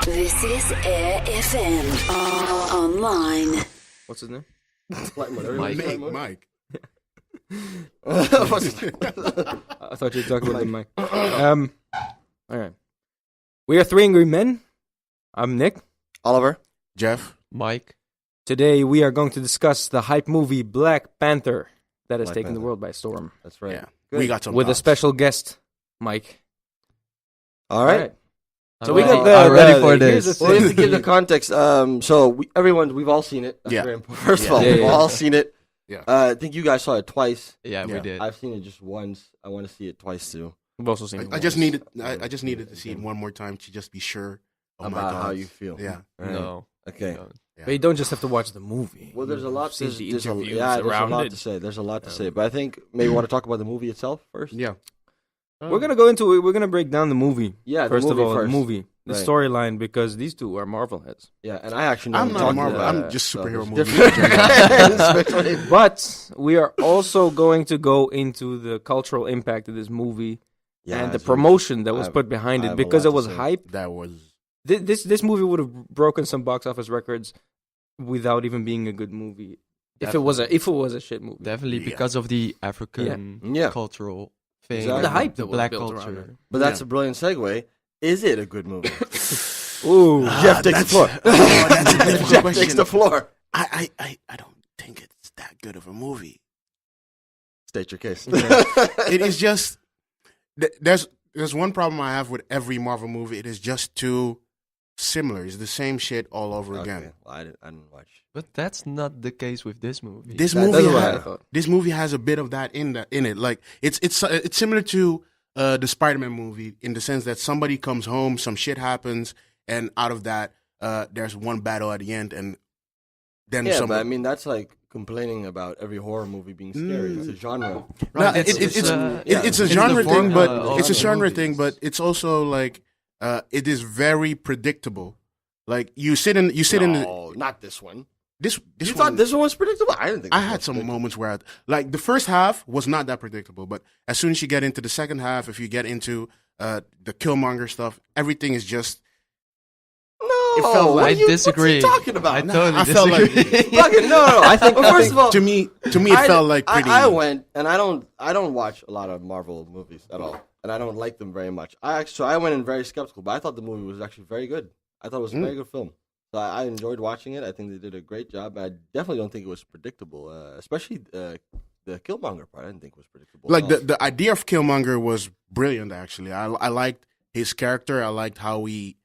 This is Air FM online. What's his name? Mike. I thought you were talking about the mic. All right. We are Three Angry Men. I'm Nick. Oliver. Jeff. Mike. Today we are going to discuss the hype movie Black Panther that has Black taken Panther. the world by storm. That's right. Yeah. Good. We got some With a thoughts. special guest, Mike. All right. So we got I'm ready for here's this. the Well, we thing. have to give the context. We've all seen it. That's Yeah. very important. First of all, Yeah, we've yeah. all seen it. Yeah. I think you guys saw it twice. Yeah, we Yeah. did. I've seen it just once. I want to see it twice too. We've also seen it I just once. needed to see it one more time to just be sure. Oh my About God. how you feel. Yeah. All right. No. Okay. No. Yeah. But you don't just have to watch the movie. Well, there's a lot. See the There's a interviews there's a around lot it. to say. There's a lot to say. But I think maybe we want to talk about the movie itself first. Yeah. We're gonna go into it. We're gonna break down the movie. Yeah. First the of movie all, first. the movie, the Right. storyline, because these two are Marvel heads. Yeah, and I actually. I'm never not a talked Marvel. to I'm that, just so superhero there's movies. different- But we are also going to go into the cultural impact of this movie Yeah, and the it's- promotion that I was have- put behind I it have a because lot it to was say. hype. That was. This movie would have broken some box office records without even being a good movie. If it was a shit movie. Definitely Yeah. because of the African Yeah. cultural thing. Exactly. The hype that was black built around culture. it. But that's a brilliant segue. Is it a good movie? Ooh, Jeff takes the floor. That's a difficult Jeff question. takes the floor. I don't think it's that good of a movie. State your case. It is just there's one problem I have with every Marvel movie. It is just too similar. It's the same shit all over Okay. again. Well, I didn't watch. But that's not the case with this movie. This That's movie, what has, I thought. this movie has a bit of that in it. Like it's similar to the Spider-Man movie in the sense that somebody comes home, some shit happens, and out of that, there's one battle at the end, and then Yeah, some. but I mean that's like complaining about every horror movie being scary. It's a genre. No, Right, it's it's a it's the genre thing, formula but of it's a the genre movies. thing, but it's also like it is very predictable. Like you sit in the, No, not this one. this You one. thought this one was predictable? I didn't think. I this had was some predictable. moments where, like, the first half was not that predictable, but as soon as you get into the second half, if you get into the Killmonger stuff, everything is just. No, It felt what I are you, disagree. What's he talking about? I No, totally I felt like- disagree. fucking no. I think. Well, first of all, To me, it felt like pretty. I went and I don't watch a lot of Marvel movies at all, and I don't like them very much. I went in very skeptical, but I thought the movie was actually very good. I thought it was a very good film. So I enjoyed watching it. I think they did a great job. I definitely don't think it was predictable, especially the Killmonger part. I didn't think it was predictable. Like at all. the idea of Killmonger was brilliant. Actually, I liked his character. I liked how he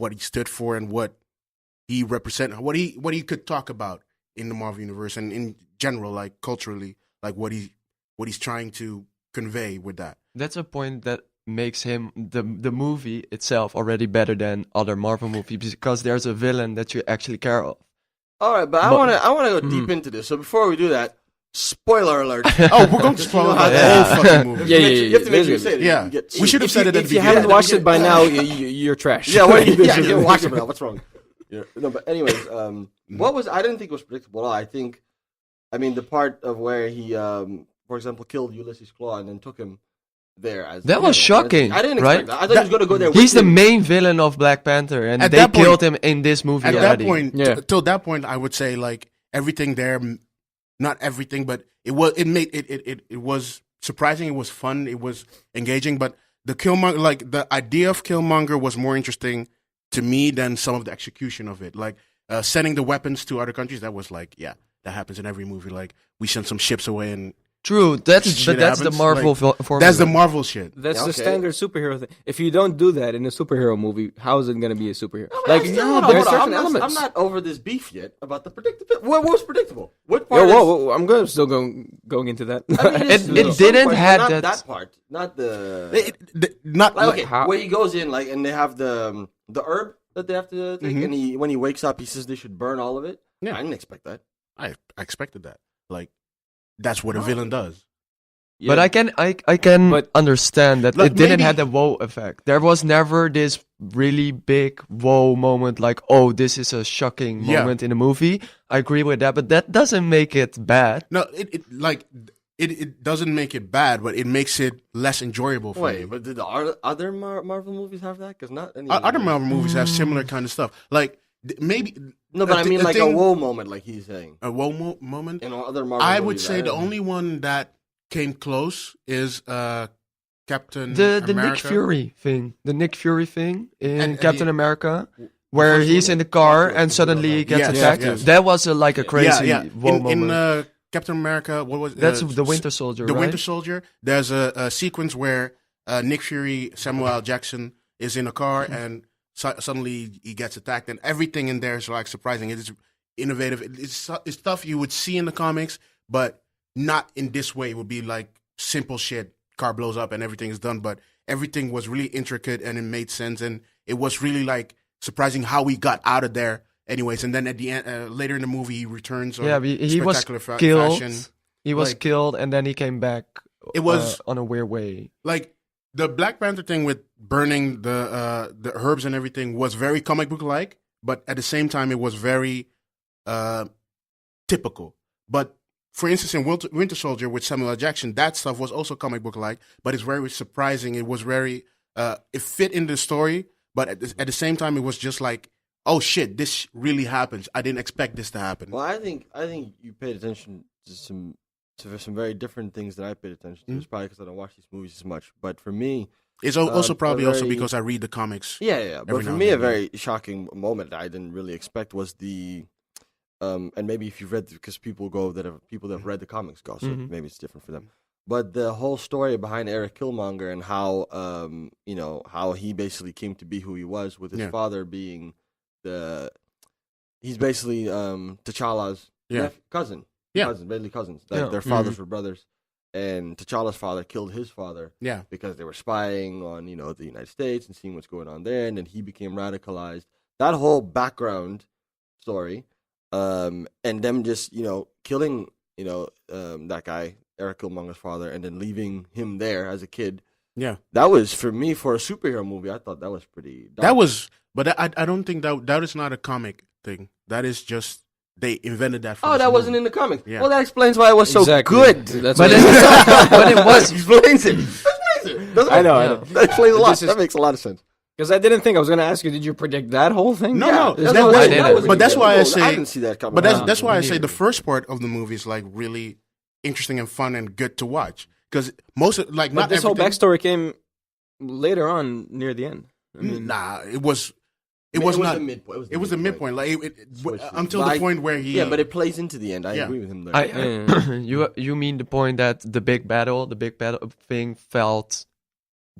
what he stood for and what he represented, what he could talk about in the Marvel universe and in general, like culturally, like what he's trying to convey with that. That's a point that makes him the movie itself already better than other Marvel movies because there's a villain that you actually care of. All right, but I But- want to go deep into this. So before we do that, spoiler alert. Oh, we're going to spoil how the that- whole fucking movie. Yeah, You have to make sure you There's- say it. yeah. You get- We should have said it at If the you beginning. haven't watched it by now, you're trash. Yeah, what, This yeah, is- you watch it now. What's wrong? Yeah, no, but anyways, what was I didn't think it was predictable at all. I mean, the part of where he, for example, killed Ulysses Claw and then took him there. As That was shocking, I didn't right? expect that. I thought he was going to go there. He's with the him. main villain of Black Panther, and At they that point- killed him in this movie At already. that point, Yeah. till that point, I would say like everything there, not everything, but it was surprising. It was fun. It was engaging. But the Killmonger, like the idea of Killmonger, was more interesting to me than some of the execution of it. Like sending the weapons to other countries. That was like, yeah, that happens in every movie. Like we send some ships away, and True, that's Shit the happens, Marvel like, formula. that's the Marvel shit. That's Yeah, the okay. standard superhero thing. If you don't do that in a superhero movie, how is it going to be a superhero? No, but Like, I'm still- no, hold there are on, certain I'm elements. not over this beef yet about the predictability. What was predictable? What Yo, part? whoa, I'm still going into that. I mean, It some didn't part, have not that- part, not the. Not Like, okay, how- where he goes in, like, and they have the herb that they have to take, Mhm. and when he wakes up, he says they should burn all of it. Yeah. I didn't expect that. I expected that. Like that's what a villain does. But I can But- understand that Like, it didn't maybe- have the wow effect. There was never this really big wow moment like, oh, this is a shocking Yeah. moment in a movie. I agree with that, but that doesn't make it bad. No, it like it doesn't make it bad, but it makes it less enjoyable for me. Wait, but did the other Marvel movies have that? Because not any Other Marvel movies have similar kind of stuff. Like maybe No, but I mean like a whoa moment, like he's saying. A whoa moment. In other Marvel I movies, would say the only one that came close is Captain The America. Nick Fury thing. The Nick Fury thing in And Captain America. Where he's in the car and suddenly he gets Yes, attacked. yes. That was like a crazy whoa In moment. Captain America, what was That's the Winter Soldier, The right? Winter Soldier. There's a sequence where Nick Fury, Samuel L. Jackson, is in a car and suddenly he gets attacked, and everything in there is like surprising. It is innovative. It's stuff you would see in the comics, but not in this way. It would be like simple shit. Car blows up and everything is done, but everything was really intricate and it made sense, and it was really like surprising how we got out of there. Anyways, and then at the end, later in the movie, he returns. Yeah, he was spectacular killed. fashion. He was Like, killed and then he came back. It was on a weird way. like the Black Panther thing with burning the herbs and everything was very comic book like, but at the same time, it was very typical. But for instance, in Winter Soldier with Samuel L. Jackson, that stuff was also comic book like, but it's very surprising. It was very it fit in the story, but at the same time, it was just like, oh shit, this really happens. I didn't expect this to happen. Well, I think you paid attention to some very different things that I paid attention to. It's probably because I don't watch these movies as much. But for me, It's also probably also very- because I read the comics. yeah. But Every for now me, and a then, very shocking moment that I didn't really expect was the, and maybe if you've read, because people that have read the comics go, so maybe it's different for them. But the whole story behind Eric Killmonger and how, how he basically came to be who he was, with his father being he's basically T'Challa's cousin. Yeah. Basically cousins. Like their fathers were brothers. And T'Challa's father killed his father because they were spying on, the United States and seeing what's going on there. And then he became radicalized. That whole background story, and them just, killing, that guy, Eric Killmonger's father, and then leaving him there as a kid. Yeah. That was, for me, for a superhero movie, I thought that was pretty dark. That was, but I don't think that is not a comic thing. That is just they invented that. For Oh, this that wasn't movie. in the comics. Yeah. Well, that explains why it was so Exactly. good. That's But what- but it was. explains it. Doesn't I it? know. That explains a lot. This is- That makes a lot of sense. Because I didn't think I was going to ask you, did you predict that whole thing? No, There's that no was- way. I didn't. But that's why I say- I didn't see that coming. But that's why I me say the neither. first part of the movie is like really interesting and fun and good to watch because most of, like But not this whole everything- backstory came later on near the end. I mean, Nah, it was not. the midpoint. It was the midpoint, like Switched it. until But the I- point where he. Yeah, but it plays into the end. I Yeah. agree with him there. You mean the point that the big battle thing felt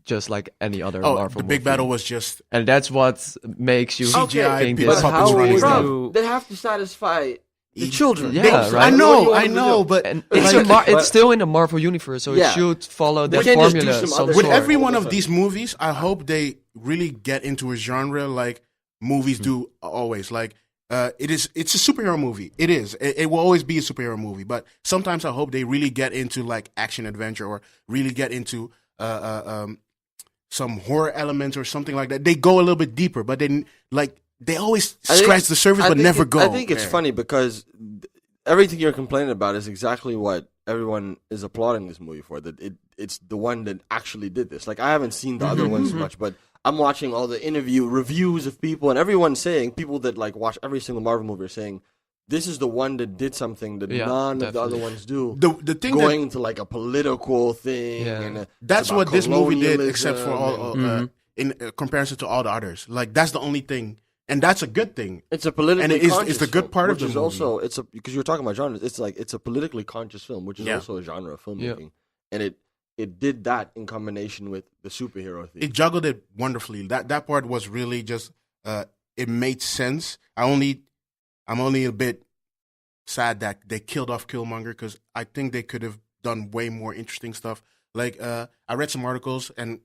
just like any other Marvel the big movie. battle was just And that's what makes you CGI think big this. puppets how running would around. you- They have to satisfy the children. Yeah, They- right. I know, but And it's still in the Marvel universe, so Yeah. it should follow They that can't just do formula. some some other with sort. every All one of a of these movies, I hope they really get into a genre like movies do always. Like it's a superhero movie. It is. It will always be a superhero movie. But sometimes I hope they really get into like action adventure or really get into some horror elements or something like that. They go a little bit deeper, but they always scratch the surface but never go. I think it's there. funny because everything you're complaining about is exactly what everyone is applauding this movie for. That it's the one that actually did this. Like I haven't seen the other ones much, but I'm watching all the reviews of people, and everyone's saying, people that like watch every single Marvel movie are saying, this is the one that did something that Yeah, none of the definitely. other ones do. The thing Going that into like a political thing. Yeah. And that's it's about what this movie did, except for colonialism all and- in comparison to all the others. Like that's the only thing, and that's a good thing. It's a politically And it is- conscious it's the good film, part of which the is movie. also because you were talking about genres. It's a politically conscious film, which is Yeah. also a genre of filmmaking, and it did that in combination with the superhero thing. It juggled it wonderfully. That part was really just it made sense. I'm only a bit sad that they killed off Killmonger because I think they could have done way more interesting stuff. Like I read some articles, and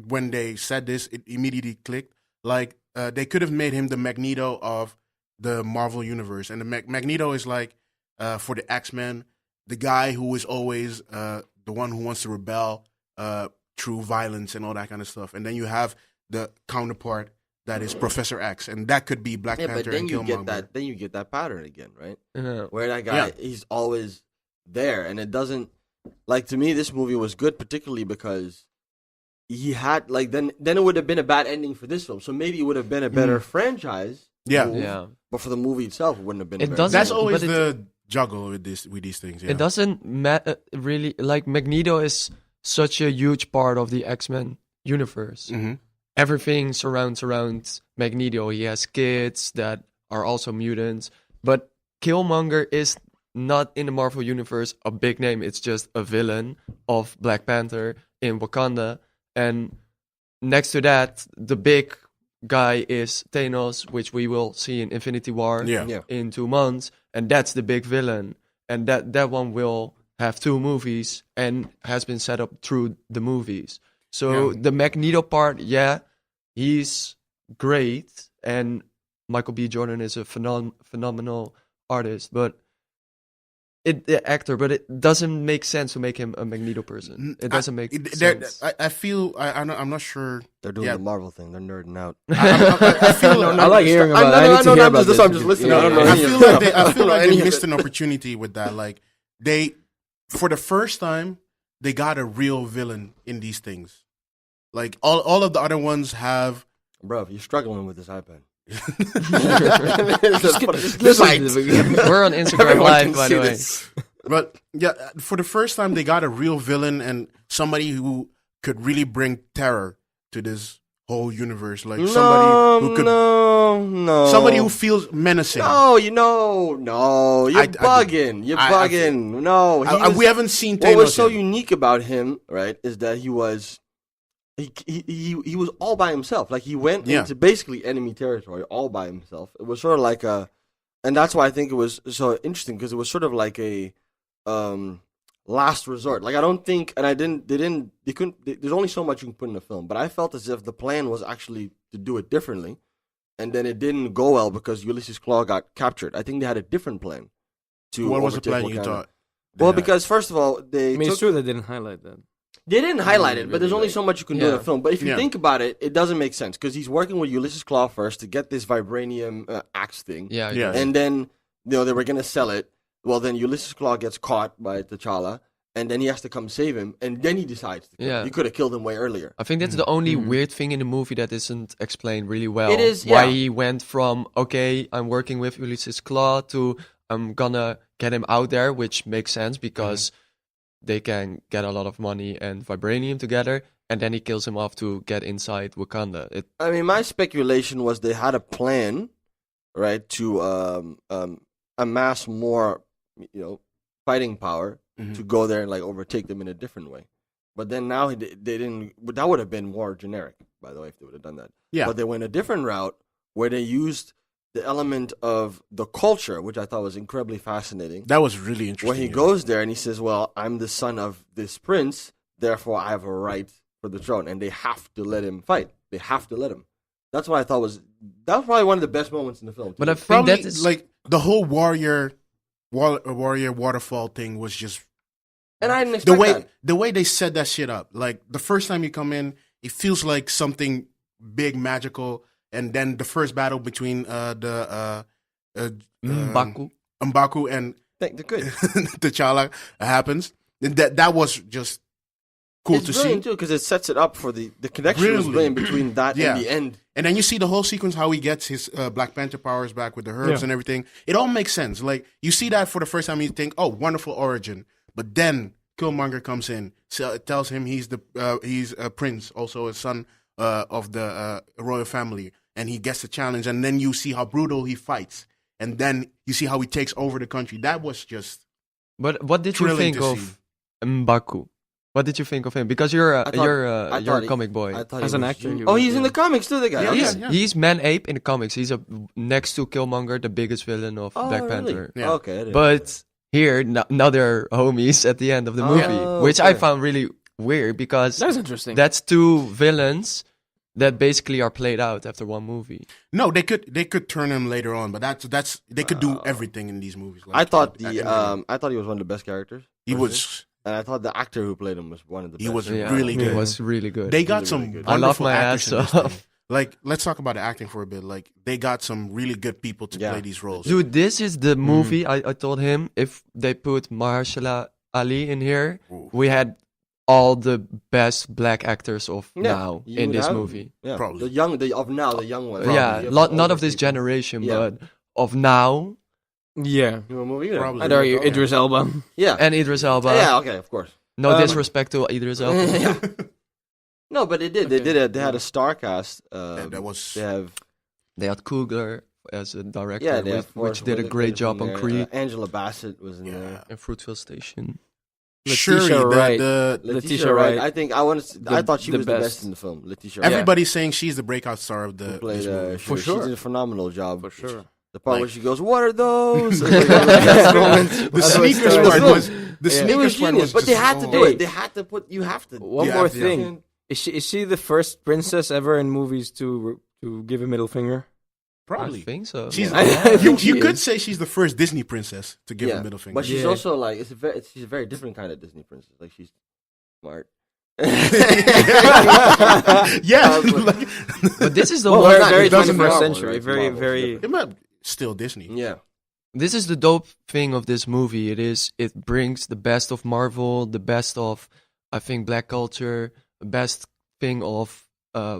when they said this, it immediately clicked. Like they could have made him the Magneto of the Marvel universe, and the Magneto is like for the X-Men, the guy who is always the one who wants to rebel through violence and all that kind of stuff. And then you have the counterpart that is Professor X, and that could be Black yeah, but Panther then and you Killmonger. get that. Then you get that pattern again, right? Yeah. Where that guy he's always there, and it doesn't. like to me, this movie was good, particularly because he had like then it would have been a bad ending for this film. So maybe it would have been a better franchise. Yeah. move, Yeah. But for the movie itself, it wouldn't have been. It a very doesn't- That's good always but the juggle with these things. Yeah. It doesn't really like Magneto is such a huge part of the X-Men universe. hmm Everything surrounds around Magneto. He has kids that are also mutants, but Killmonger is not in the Marvel universe a big name. It's just a villain of Black Panther in Wakanda, and next to that, the big guy is Thanos, which we will see in Infinity War Yeah. Yeah. in 2 months, and that's the big villain, and that one will have 2 movies and has been set up through the movies. So the Magneto part, yeah, he's great, and Michael B. Jordan is a phenomenal artist, but the actor, but it doesn't make sense to make him a Magneto person. It doesn't make sense. I feel I'm not sure. They're doing Yeah. the Marvel thing. They're nerding out. I feel I like hearing about it. I need to hear about this. I'm just listening. I don't know I any of feel it. like they, I feel like Any they of missed it. an opportunity with that. Like they, for the first time, they got a real villain in these things. Like all of the other ones have. Bro, you're struggling with this iPad. Just listen to the- We're on Instagram Everyone Live, can by see the way. this. But yeah, for the first time, they got a real villain and somebody who could really bring terror to this whole universe. Like somebody who could, no. somebody who feels menacing. No, no, you're I bugging. You're I bugging. No, We haven't seen Thanos what was so yet. unique about him, right, is that he was all by himself. Like he went Yeah. into basically enemy territory all by himself. It was sort of like and that's why I think it was so interesting because it was sort of like a last resort. Like I don't think, and they couldn't. There's only so much you can put in a film, but I felt as if the plan was actually to do it differently, and then it didn't go well because Ulysses Claw got captured. I think they had a different plan. What was the overtake plan you Wakanda. thought? Well, Yeah. because first of all, I mean, it's true they didn't highlight that. they didn't highlight it, but there's only Really, so much you can do in a Yeah. film. But if you Yeah. think about it, it doesn't make sense because he's working with Ulysses Claw first to get this vibranium axe thing, Yeah, Yeah. and then they were gonna sell it. Well, then Ulysses Claw gets caught by T'Challa, and then he has to come save him, and then he decides to kill him. Yeah. He could have killed him way earlier. I think that's the only weird thing in the movie that isn't explained really well. It is, why yeah. he went from okay, I'm working with Ulysses Claw to I'm gonna get him out there, which makes sense because they can get a lot of money and vibranium together, and then he kills him off to get inside Wakanda. I mean, my speculation was they had a plan, right, to amass more, fighting power Mhm. to go there and like overtake them in a different way. But then now they didn't. But that would have been more generic, by the way, if they would have done that. Yeah. But they went a different route where they used the element of the culture, which I thought was incredibly fascinating. That was really interesting. When he yeah. goes there and he says, "Well, I'm the son of this prince, therefore I have a right for the throne," and they have to let him fight. They have to let him. That's what I thought was. That was probably one of the best moments in the film. to But me. I think Probably that is like the whole warrior waterfall thing was just and I didn't the expect way that. the way they set that shit up. Like the first time you come in, it feels like something big, magical, and then the first battle between M'Baku. M'Baku and They're good. T'Challa happens. And that was just cool It's to see. brilliant too because it sets it up for the connection was Brilliantly. brilliant between that Yeah. and the end. And then you see the whole sequence how he gets his Black Panther powers back with the herbs Yeah. and everything. It all makes sense. Like you see that for the first time, you think, "Oh, wonderful origin." But then Killmonger comes in, tells him he's a prince, also a son of the royal family, and he gets the challenge. And then you see how brutal he fights, and then you see how he takes over the country. That was just But what did you thrilling think to of see. M'Baku? What did you think of him? Because you're I thought a he- comic boy. I thought As he an was actor, genius. he Oh, was, he's in yeah. the comics too, the guy. Yeah, Okay. yeah, yeah. He's Man-Ape in the comics. He's next to Killmonger, the biggest villain of Oh, Black really? Panther. Yeah. Okay. I didn't know that. But here, now they're homies at the end of the movie, Oh, which I okay. found really weird because That's interesting. that's 2 villains that basically are played out after one movie. no. They could turn him later on, but that's they could do everything in these movies. Like, I thought at- I thought he was one of the best characters. he personally. was and I thought the actor who played him was one of the best. he was Yeah, really good. It was really good. They got Really, some really good. I love wonderful my actors ass in this off. thing. Like, let's talk about the acting for a bit. Like, they got some really good people to Yeah. play these roles. Dude, this is the movie I told him if they put Mahershala Ali in here, Ooh. we had all the best black actors of Yeah, now you in would this have- movie. Yeah, Probably. the young ones. Yeah, You have not older of this people. generation, Yeah. but of now. Yeah. You know, movie, you know. Probably. I'd argue Idris Elba. Yeah. And Idris Elba. Yeah. Okay. Of course. No Um, disrespect to Idris Elba. Yeah. No, but they did. They Okay. did. They had a star cast. That was. They have. They had Coogler as a director, Yeah, they have which did a great job on Creed Angela Bassett was in Yeah. there. and Fruitvale Station. Shuri, Letitia Wright. the Letitia Wright. I think I want to. I thought she the was the best. best in the film. Letitia Wright. everybody's saying she's the breakout star of Who the played, this movie. For she sure. did a phenomenal job. For sure. The part where Like- she goes, "What are those?" It's like one of the best moments. The That was sneakers so part cool. was the Yeah. sneakers It was part genius, was but they just- had to oh. do Hey. it. They had to put. You have to. One Yeah, more yeah. thing. Is she the first princess ever in movies to give a middle finger? Probably. I think so. She's, I you think she could is. say she's the first Disney princess to give Yeah, a middle finger. but she's Yeah. also like she's a very different kind of Disney princess. Like she's smart. yeah, like, But this is the Well, one. not- very it doesn't 21st Marvel, century. right? Very, Marvel, very. it might still Disney. Yeah. This is the dope thing of this movie. It brings the best of Marvel, the best of, I think, black culture, the best thing of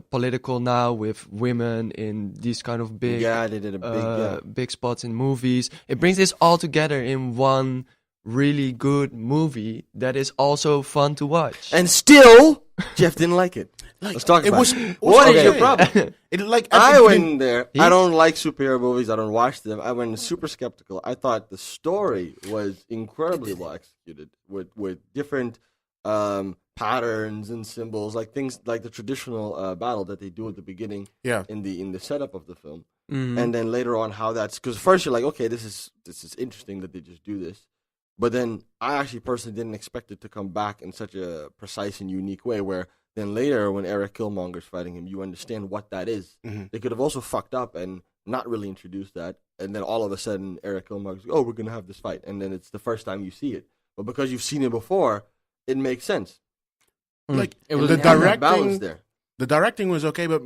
political now with women in these kind of big Yeah, they did a big. big spots in movies. It brings this all together in one really good movie that is also fun to watch. And still, Jeff didn't like it. Let's talk it about was. it. What is okay. your problem? It like at I the went beginning- in there. I don't like superhero movies. I don't watch them. I went super skeptical. I thought the story was incredibly well executed with different patterns and symbols, like things like the traditional battle that they do at the beginning. Yeah. In the setup of the film, Mhm. and then later on how that's because first you're like, okay, this is interesting that they just do this, but then I actually personally didn't expect it to come back in such a precise and unique way. Where then later when Eric Killmonger's fighting him, you understand what that is. Mhm. They could have also fucked up and not really introduced that, and then all of a sudden Eric Killmonger's like, oh, we're gonna have this fight, and then it's the first time you see it, but because you've seen it before, it makes sense. Like It was the They had that balance directing. there. The directing was okay, but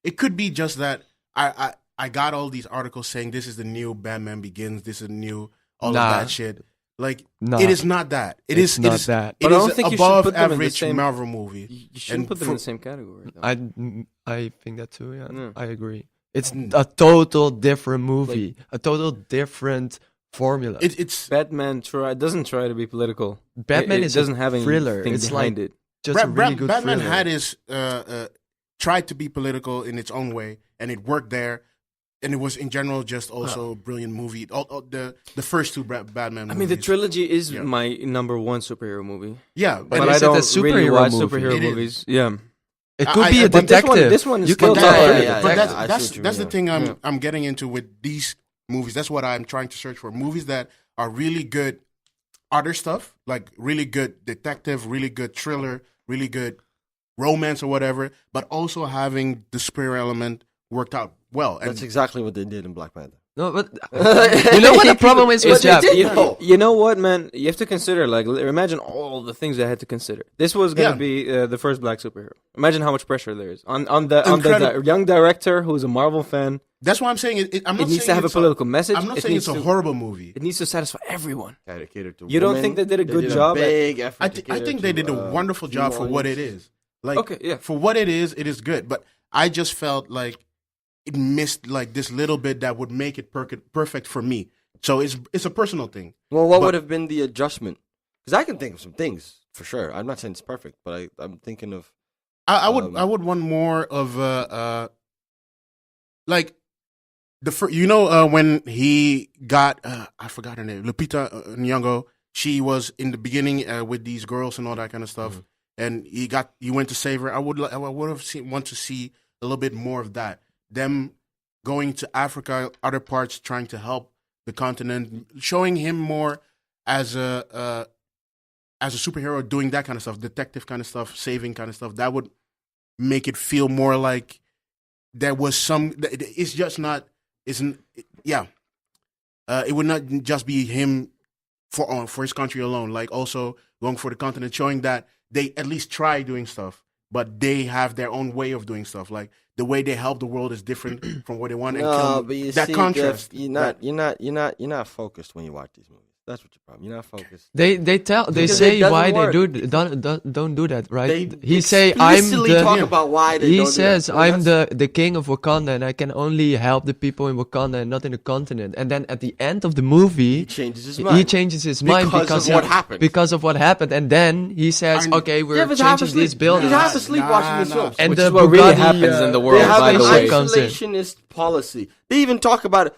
it could be just that I got all these articles saying this is the new Batman Begins. This is new all Nah. of that shit. Like Nah. it is not that. It's not that. It But I is don't think you should above put them in the average same- Marvel movie. You shouldn't And put them for- in the same category. Though. I think that too. Yeah, Yeah. I agree. It's a total different movie, a total different formula. It's Batman doesn't try to be political. Batman it is a doesn't have any thriller. thing It's behind like it. just a really good Batman thriller. had his tried to be political in its own way, and it worked there. And it was in general just also a brilliant movie. All the first two Batman movies. I mean, the trilogy is Yeah. my number one superhero movie. Yeah, But But is I it a don't really superhero watch movie? superhero It is. movies. Yeah. It could I- be I- a but detective. this one is you still can top tell. thirty. Yeah, but I see that's what you that's the mean. thing Yeah. I'm getting into with these movies. That's what I'm trying to search for. Movies that are really good other stuff, like really good detective, really good thriller, really good romance or whatever, but also having the spirit element worked out well. And That's exactly what they did in Black Panther. No, but you know what the problem is with But they Jeff? did, You, though. you know what, man? You have to consider, like, imagine all the things I had to consider. This was going to Yeah. be the first black superhero. Imagine how much pressure there is on the Incredible. young director who's a Marvel fan. that's why I'm saying I'm not It needs saying to have a it's political message. I'm not It saying needs it's a to- horrible movie. It needs to satisfy everyone. Dedicated to You don't women. think they did a good did job at- big effort I, to I cater think they to, did a wonderful female job for what it audience. is. Like Okay, yeah. for what it is good. But I just felt like it missed like this little bit that would make it perfect for me. So it's a personal thing. Well, what But- would have been the adjustment? Because I can think of some things for sure. I'm not saying it's perfect, but I'm thinking of I would want more of like when he got I forgot her name, Lupita Nyong'o. She was in the beginning with these girls and all that kind of stuff, and he went to save her. I would have want to see a little bit more of that. Them going to Africa, other parts, trying to help the continent, showing him more as a superhero, doing that kind of stuff, detective kind of stuff, saving kind of stuff. That would make it feel more like there was some. It's just not. Isn't yeah. It would not just be him for his country alone. Like also going for the continent, showing that they at least try doing stuff, but they have their own way of doing stuff. Like the way they help the world is different from what they want. And no, kill but you that see, contrast. Jeff, you're not focused when you watch these movies. That's what your problem. You're not focused. They Because say it doesn't why work. they don't do that, right? They He say I'm explicitly talk the about why they he don't do says that. I'm the king of Wakanda and I can only help the people in Wakanda and not in the continent. And then at the end of the movie, He changes his mind. he changes his mind Because of what happened. Because of what happened, and then he says, "Okay, we're Jeff is half changing asleep. this building." He's half asleep watching these films. And Which the is what really Bugatti, happens in the They world, have by an the way. comes in. isolationist policy. They even talk about it.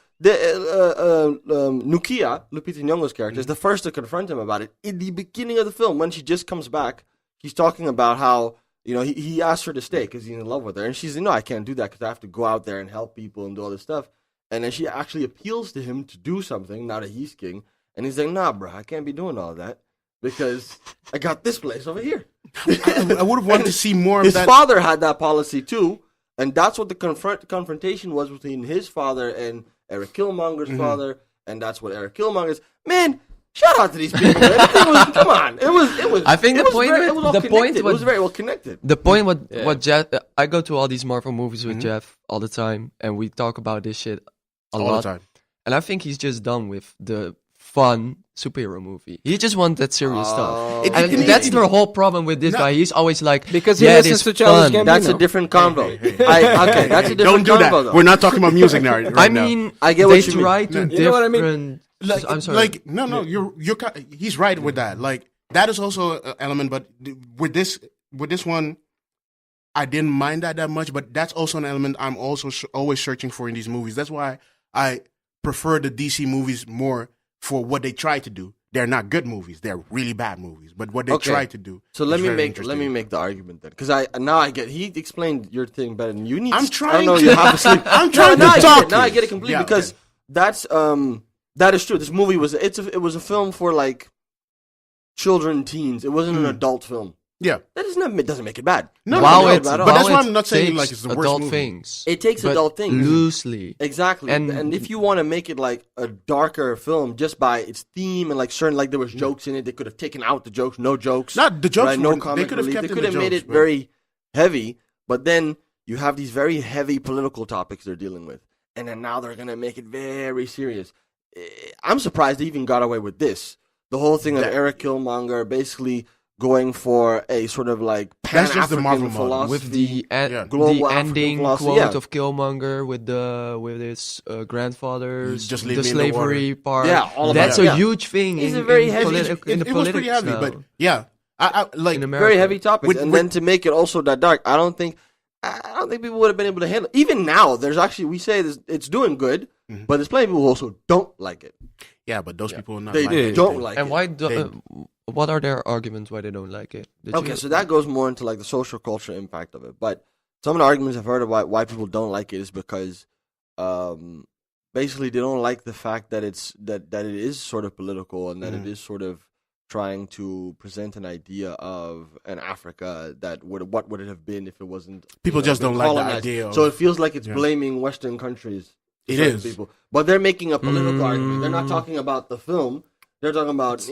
Nukia, Lupita Nyong'o's character, is the first to confront him about it. In the beginning of the film, when she just comes back, he's talking about how, he asked her to stay because he's in love with her. And she's like, no, I can't do that because I have to go out there and help people and do all this stuff. And then she actually appeals to him to do something now that he's king. And he's like, nah, bro, I can't be doing all that because I got this place over here. I would have wanted to see more of His that. father had that policy too. And that's what the confrontation was between his father and Eric Killmonger's father, and that's what Eric Killmonger's. Man, shout out to these people. Man. Come on, it was. I think it the was point very, of it- it was all the connected. point It what- was very well connected. The point what Yeah. Jeff, I go to all these Marvel movies with Jeff all the time, and we talk about this shit a all lot. the time. And I think he's just done with the fun superhero movie. He just wants that serious stuff. And that's the whole problem with this No. guy. He's always like, Because he yeah, listens it's to Childish fun. Gambino. That's a different convo. Okay, that's a Don't different do that. convo. Though. We're not talking about music now. Right I now. mean, I get they what you mean. try to You know what I mean? different. Like, I'm sorry. Like, no, he's right with that. Like, that is also an element, but with this one, I didn't mind that much, but that's also an element I'm also always searching for in these movies. That's why I prefer the DC movies more for what they try to do. They're not good movies; they're really bad movies. But what they try to do. So let is me very make interesting. the argument then, because I get. He explained your thing better than you. Need. I'm I trying don't know. to- You have to sleep. I'm trying now to I get talk it. Now I you. get it completely Yeah, because okay. that is true. This movie was it was a film for like children, teens. It wasn't an adult film. Yeah, It doesn't make it bad. No, Wow, no, it's but wow, that's why it I'm not saying takes like it's the worst adult movie. things. It takes but adult things loosely. Exactly, And- and if you want to make it like a darker film just by its theme and like certain like there was jokes in it, they could have taken out the jokes, no jokes. Not the jokes. Right, no they comic could have relief. kept They in could the have made jokes, it but- very heavy, but then you have these very heavy political topics they're dealing with, and then now they're gonna make it very serious. I'm surprised they even got away with this. The whole thing of That- Eric Killmonger basically going for a sort of like That's just the Pan-African Marvel model. philosophy. With the Yeah. Global the African ending philosophy, quote yeah. of Killmonger with his grandfather's Just the leave me in the slavery part. Yeah, all of that's that, a yeah. huge thing. It's in, a very in heavy- politi- in the it was pretty politics heavy, now, but yeah, I like in America. very heavy topics, With- and with- then to make it also that dark, I don't think people would have been able to handle it. Even now, there's actually we say this, it's doing good, but there's plenty of people who also don't like it. Yeah, but those people are not. They like it. don't like And it. why? They- What are their arguments why they don't like it? Did Okay, you- so that goes more into like the social cultural impact of it. But some of the arguments I've heard about why people don't like it is because basically they don't like the fact that that it is sort of political and that it is sort of trying to present an idea of an Africa that what would it have been if it wasn't People just been don't like the colonized. idea of- So it feels like it's Yeah. blaming Western countries. It certain is. people, but they're making a political argument. They're not talking about the film. They're talking about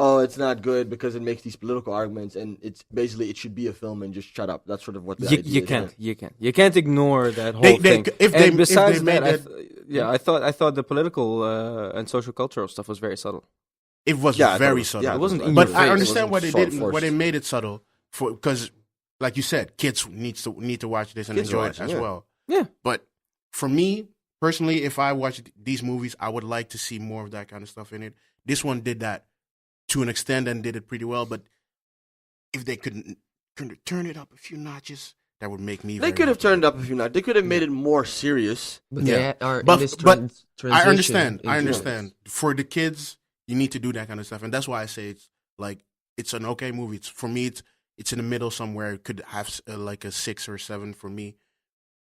oh, it's not good because it makes these political arguments, and it's basically it should be a film and just shut up. That's sort of what the idea You is. can't. You can't ignore that whole They- thing. if And they- besides if they made that, that- I thought the political and social cultural stuff was very subtle. It was Yeah, I thought very it was- subtle. yeah, It wasn't in But your I face. understand It why they wasn't did. forced. Why they made it subtle for because, like you said, kids need to watch this and Kids are enjoy it watching, as yeah. well. Yeah. But for me personally, if I watch these movies, I would like to see more of that kind of stuff in it. This one did that to an extent and did it pretty well. But if they could turn it up a few notches, that would make me. They could have turned up a few notches. They could have made it more serious. But Yeah. they are But- in this but transition. I understand. into- I understand. For the kids, you need to do that kind of stuff, and that's why I say it's an okay movie. It's for me. It's in the middle somewhere. It could have like a 6 or 7 for me.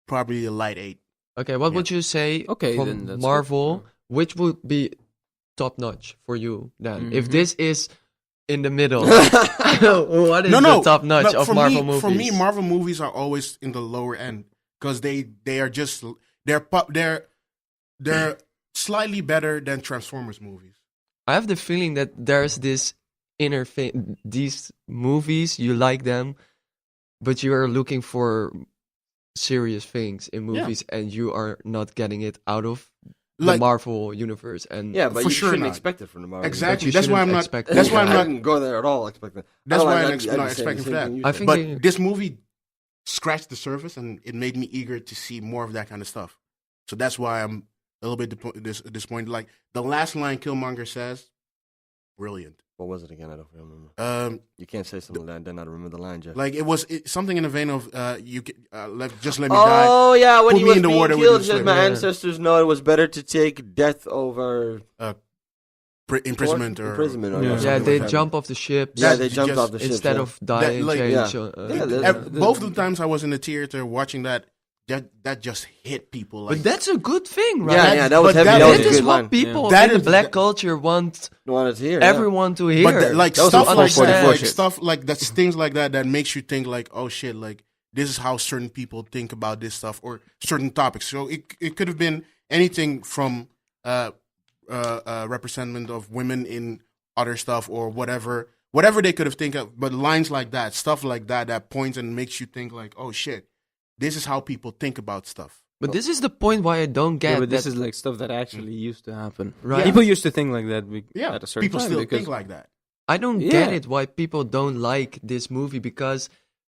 Probably a light 8. Okay, what would you say Okay, from then that's Marvel? good. Which would be top notch for you then? If Mhm. this is in the middle, what is the top notch No, of for Marvel me, movies? For me, Marvel movies are always in the lower end because they are just they're slightly better than Transformers movies. I have the feeling that there's this inner thing. These movies, you like them, but you are looking for serious things in movies, and you are not getting it out of the Marvel universe. And Yeah, but For you sure shouldn't not. expect it from the Marvel. Exactly. you That's why I'm shouldn't not. expect it. That's why I'm I not. didn't go there at all expecting. That's why I'm I'd not say expecting the for same that. thing you I said. think But this movie scratched the surface, and it made me eager to see more of that kind of stuff. So that's why I'm a little bit disappointed. Like the last line Killmonger says, brilliant. What was it again? I don't remember. Um, You can't say something like that and then not remember the line, Jeff. like it was something in the vein of just let me die. Oh yeah, when Put he me was in the being water with killed, the says sword. my Yeah. ancestors know it was better to take death over Imprisonment or imprisonment. Or Yeah. yeah, something they like that. jump off the ship Yeah, That they jumped just- off the ship instead yeah. of dying. like- change, Yeah. Both of the times I was in the theater watching that just hit people. Like, but that's a good thing, right? Yeah, that was but heavy. that That was That a is good what line. people That in the is- black that- culture want Wanted to hear everyone to hear. but like That was stuff also like that, 44 like shit. stuff like that's things like that makes you think like, oh shit, like this is how certain people think about this stuff or certain topics. So it could have been anything from representment of women in other stuff or whatever they could have think of. But lines like that, stuff like that points and makes you think like, oh shit, this is how people think about stuff. But this is the point why I don't get Yeah, but this that- is like stuff that actually used to happen. Right. People used to think like that Yeah, at a certain people time still because think like that. I don't Yeah. get it why people don't like this movie because,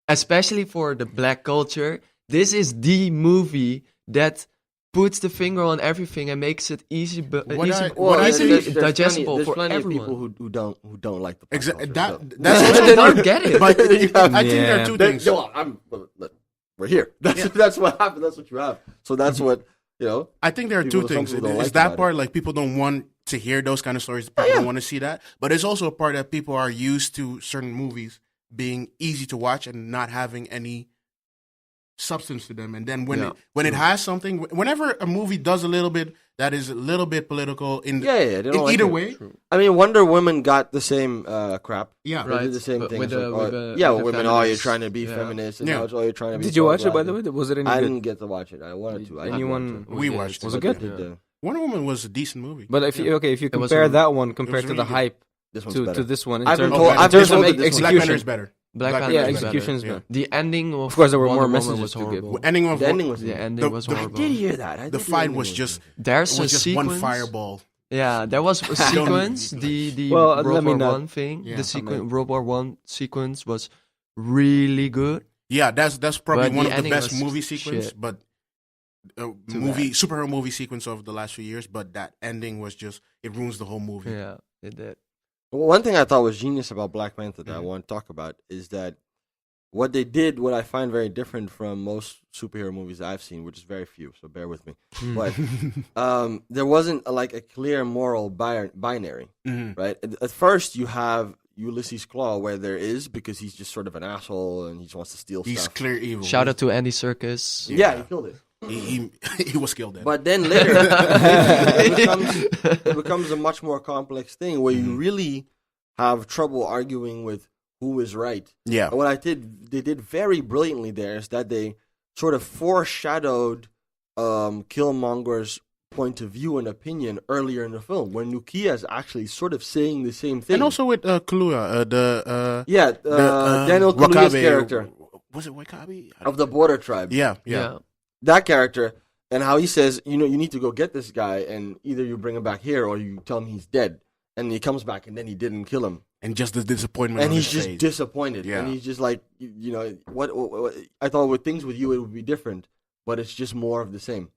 especially for the black culture, this is the movie that puts the finger on everything and makes it easily digestible there's for plenty everyone. of people who don't like the black Exactly. culture, so. That's But also they don't get it. But I think there Yeah. are two They- things. yo, we're here. That's what happened. That's what you have. So that's what I think there are People- two some things. people don't It's like that about part, like people don't want to hear those kind of stories. People don't want to see that. But it's also a part that people are used to certain movies being easy to watch and not having any substance to them. And then when it has something, whenever a movie does a little bit that is a little bit political, they don't in like either it. way, I mean, Wonder Woman got the same crap. yeah, They Right. did the same But thing. with It's the- like, with the- yeah, with the women. Oh, you're feminists. trying to be Yeah. feminist, and Yeah. now it's, oh, you're trying to be. Did you watch it, by pro-black. the way? Was it any I good? didn't get to watch it. I wanted to. I didn't Anyone- we watched it. Was it good? Yeah. Wonder Woman was a decent movie. But if you if you It was compare a- that one compared to really the good. hype This one's to better. this one in I've been terms told- of, I've been told that this one's Black Panther execution, is better. Black Black Panther yeah, Panther is execution is better, better. The ending of Of course, there were Wonder more Woman messages was to give. horrible. Ending of The ending was. The ending was the- I horrible. did hear that. I the did fight hear was that. just There's it was a just sequence. one fireball. Yeah, there was a sequence. The Well, World let me War not- One thing. Yeah, The sequence, World War One sequence was really good. Yeah, that's probably But one the of the ending best was movie sequence, shit. but Too superhero movie sequence of the last few years. But that ending was just it ruins the whole movie. Yeah, it did. Well, one thing I thought was genius about Black Panther that I Mm-hmm. want to talk about is that what they did, what I find very different from most superhero movies I've seen, which is very few, so bear with me. Hmm. But there wasn't a clear moral binary, Mhm. right? At first, you have Ulysses Claw, where there is, because he's just sort of an asshole and he just wants to steal He's stuff. clear evil. Shout out to Andy Serkis. Yeah, he killed it. He was killed. Then. But then later, it becomes a much more complex thing where Mm-hmm. you really have trouble arguing with who is right. yeah, And what they did very brilliantly there is that they sort of foreshadowed Killmonger's point of view and opinion earlier in the film, when Nukia is actually sort of saying the same thing. and also with Kaluuya, Daniel Kaluuya's Wakabe, character was it Wakabe? of the border tribe. Yeah. That character, and how he says, you need to go get this guy, and either you bring him back here or you tell him he's dead. And he comes back, and then he didn't kill him. And just the disappointment. And on he's his just face. disappointed. Yeah. And he's just like, what I thought with things with you it would be different, but it's just more of the same.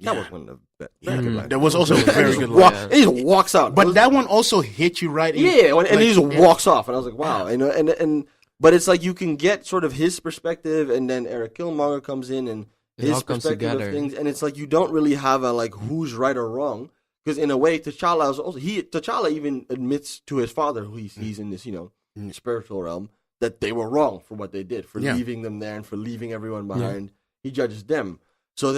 That Yeah. was one of the Yeah. very good lines. That was also a very He good just line. and he just walks out. But that one also hit you right. in- yeah, and like, he just yeah. walks off, and I was like, wow, and but it's like you can get sort of his perspective, and then Eric Killmonger comes in and It all his comes perspective together. of things, and it's like you don't really have a who's right or wrong, because in a way T'Challa is also T'Challa even admits to his father, who he sees in this spiritual realm, that they were wrong for what they did, for Yeah. leaving them there and for leaving everyone behind. He judges them, so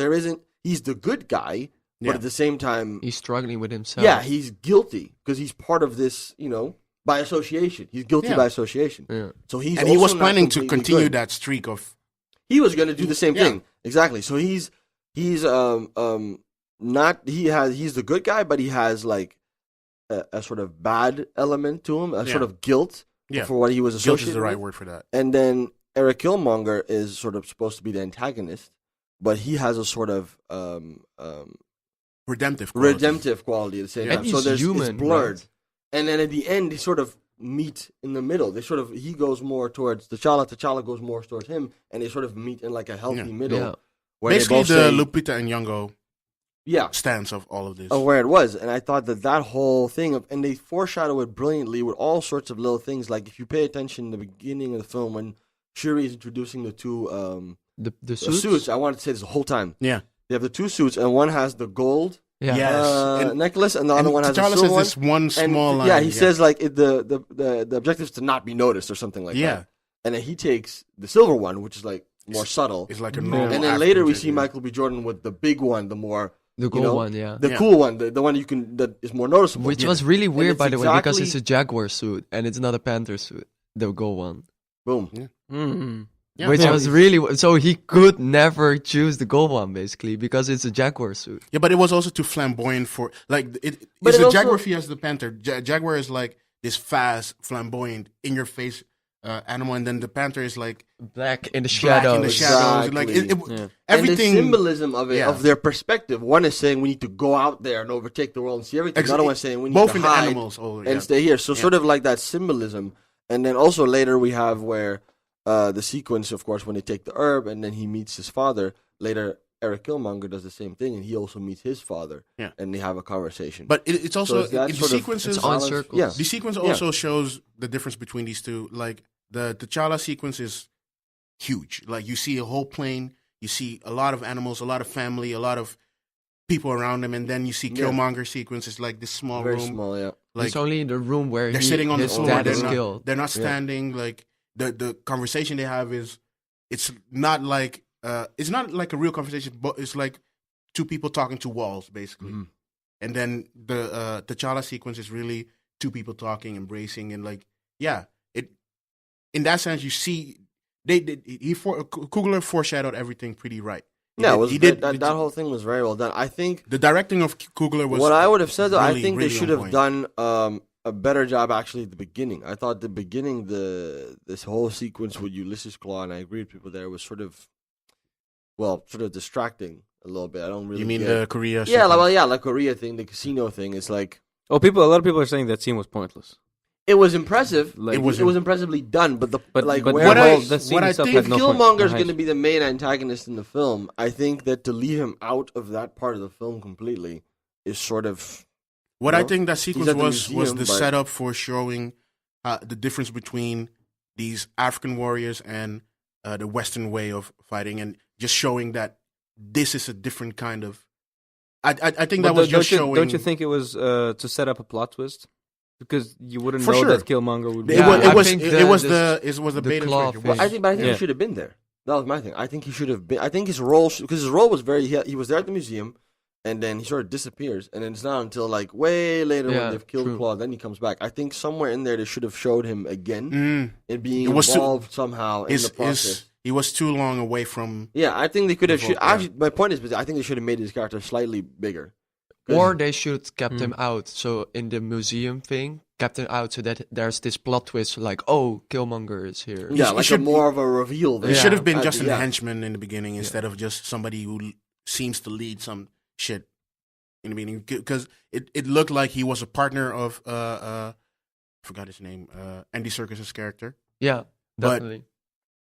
he's the good guy, but Yeah. at the same time, He's struggling with himself. yeah, he's guilty because he's part of this, by association. He's guilty Yeah. by association. Yeah. So he's And he also was not planning to completely continue good. that streak of. He was going to do the same Yeah. thing. Exactly. So he's not he's the good guy, but he has a sort of bad element to him, a sort of guilt Yeah. for what he was associated Guilt is the right with. word for that. And then Eric Killmonger is sort of supposed to be the antagonist, but he has a sort of redemptive quality. quality at the same And time. So he's human, it's blurred. right? And then at the end, they sort of meet in the middle. He goes more towards T'Challa goes more towards him, and they sort of meet in like a healthy middle. Yeah. Where they Basically, both the say, Lupita and Nyong'o yeah, stance of all of this. where it was. And I thought that whole thing and they foreshadow it brilliantly with all sorts of little things. Like if you pay attention in the beginning of the film when Shuri is introducing the two The suits? suits, I wanted to say this the whole time. Yeah. They have the two suits, and one has the gold Yeah. Yes. And- necklace, and the other one has T'Challa a silver says this one small and, line. Yeah, he says like the objective is to not be noticed or something like Yeah. that. And then he takes the silver one, which is like more subtle. It's like a Yeah. normal. And then African later we chick, see yeah. Michael B. Jordan with the big one, the more The gold one, yeah. the Yeah. cool one, the one that is more noticeable. Which was really weird, it's by the way, because exactly- it's a Jaguar suit and it's not a Panther suit, the gold one. Boom. Mm. Yeah. Which Yeah. was really... So he could never choose the gold one, basically, because it's a Jaguar suit. Yeah, but it was also too flamboyant for like it. But It's it the also- Jaguar as the Panther. Jaguar is like this fast, flamboyant, in your face animal, and then the Panther is like Black in the black shadows. in the shadows. Like Exactly. Yeah. everything. And the symbolism of it, Yeah. of their perspective. One is saying we need to go out there and overtake the world and see everything. Ex- The other one is saying we need both to in the hide animals. Oh, yeah. and stay here. So Yeah. sort of like that symbolism. And then also later we have where the sequence, of course, when they take the herb and then he meets his father. Later, Eric Killmonger does the same thing, and he also meets his father. Yeah. And they have a conversation. But it's also it's that the sort of- sequences. It's on circles. Yeah. The sequence also shows the difference between these two. Like the T'Challa sequence is huge. Like you see a whole plane, you see a lot of animals, a lot of family, a lot of people around him, and then you see Yeah. Killmonger sequence. It's like this small Very room. small, yeah. Like It's only in the room where they're sitting on the his floor. dad They're is not, killed. they're not standing. Like the conversation they have is, it's not like a real conversation, but it's like two people talking to walls, basically. Mhm. And then the T'Challa sequence is really two people talking, embracing, and like it. In that sense, you see, Coogler foreshadowed everything pretty right. Yeah, He did. that whole thing was very well done. I think The directing of Coogler was what I would have said, though, I really, think really they should on have point. done a better job actually at the beginning. I thought the beginning, this whole sequence with Ulysses Claw, and I agree with people there, was sort of distracting a little bit. I don't really. You mean get the Korea? Yeah, sequence? like Korea thing, the casino thing. It's like Oh, a lot of people are saying that scene was pointless. it was impressive. Like- it was impressively done, but But like but where what the I- whole the scene what I itself think had no point Killmonger's behind going to be the main antagonist in the film. I think that to leave him out of that part of the film completely is sort of What You I know? think that He's sequence at the was museum, the but- setup for showing the difference between these African warriors and the Western way of fighting, and just showing that this is a different kind of. I think that But was just don't you, showing. Don't you think it was to set up a plot twist? Because you wouldn't For know sure. that Killmonger would be. It Yeah, was. I It was. think It was the the bait and claw switch. It thing. was- I think Yeah. he should have been there. That was my thing. I think he should have been. I think his role, because his role was he was there at the museum, and then he sort of disappears, and then it's not until like way later Yeah, when they've killed true. Claw, then he comes back. I think somewhere in there they should have showed him again Mm. and being It was too- involved somehow in the process. He was too long away from. Yeah, I think they could have. Involved, Actually, my point is, I think they should have made his character slightly bigger. 'Cause- Or they should kept him out. So in the museum thing, kept him out so that there's this plot twist like, oh, Killmonger is here. yeah, it like should- more of a reveal. It there. should have been At just the- a henchman in the beginning instead of just somebody who seems to lead some shit in the beginning. Because it looked like he was a partner of I forgot his name, Andy Serkis's character. Yeah, But- definitely.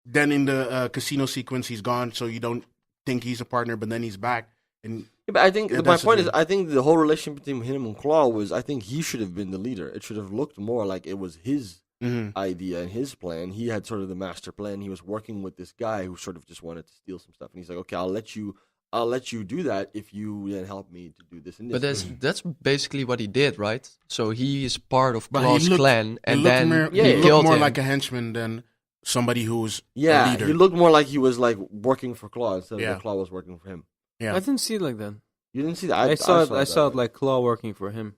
Then in the casino sequence, he's gone, so you don't think he's a partner. But then he's back, and Yeah, but I think Yeah, my that's the point is, thing. I think the whole relation between him and Claw was, I think he should have been the leader. It should have looked more like it was his Mhm. idea and his plan. He had sort of the master plan. He was working with this guy who sort of just wanted to steal some stuff, and he's like, "Okay, I'll let you do that if you then help me to do this and this." But that's basically what he did, right? So he is part of But Claw's he looked- clan, and then he he looked killed more him. like a henchman than somebody who's a yeah, leader. he looked more like he was like working for Claw instead of Yeah. the Claw was working for him. Yeah. I didn't see it like that. You didn't see that? I saw it. I saw it that. like Claw working for him.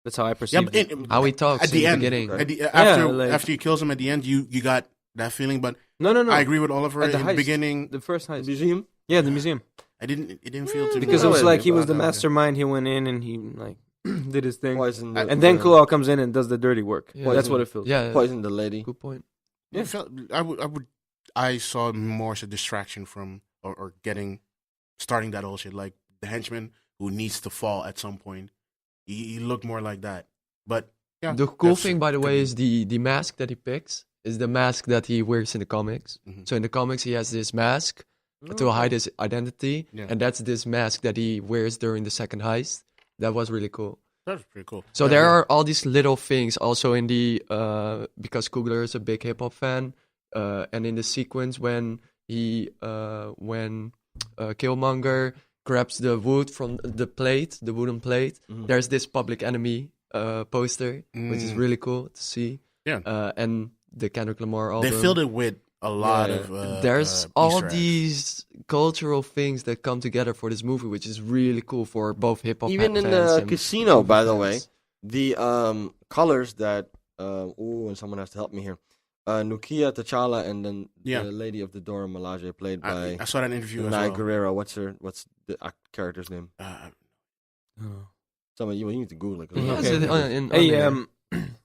That's how I yeah, perceived but it. How he talks at in the the end, beginning. at the, Yeah, after like- after he kills him at the end, you got that feeling. But No. I agree with Oliver At the in the heist. beginning. The first The heist. museum. Yeah, the museum. It didn't feel to me Because it No, was wait, like he wait, was the okay. mastermind. He went in and he like did his thing. Poisoned the, And then Claw comes in and does the dirty work. Yeah. That's what it feels. Yeah, poisoned the lady. good point. It felt, I saw it more as a distraction from or starting that whole shit. Like the henchman who needs to fall at some point. He looked more like that. But yeah, The cool that's- thing, by the could way, be- is the mask that he picks is the mask that he wears in the comics. Mhm. So in the comics, he has this mask to hide his identity, Yeah. and that's this mask that he wears during the second heist. That was really cool. That's pretty cool. So Yeah, there yeah. are all these little things also in the because Coogler is a big hip hop fan, and in the sequence when Killmonger grabs the wood from the plate, the wooden plate, there's this Public Enemy poster, which is really cool to see. Yeah. And the Kendrick Lamar album. They filled it with a lot Yeah. of. There's all Easter eggs. these cultural things that come together for this movie, which is really cool for both hip hop Even fans in the and casino, movie by the way, fans. the colors that and someone has to help me here. Nukia T'Challa and then Yeah. the lady of the Dora Milaje played by I saw that interview as Nai well. Guerrero. What's the character's name? Oh. Someone you need to Google it. He has Okay. it on Hey, there.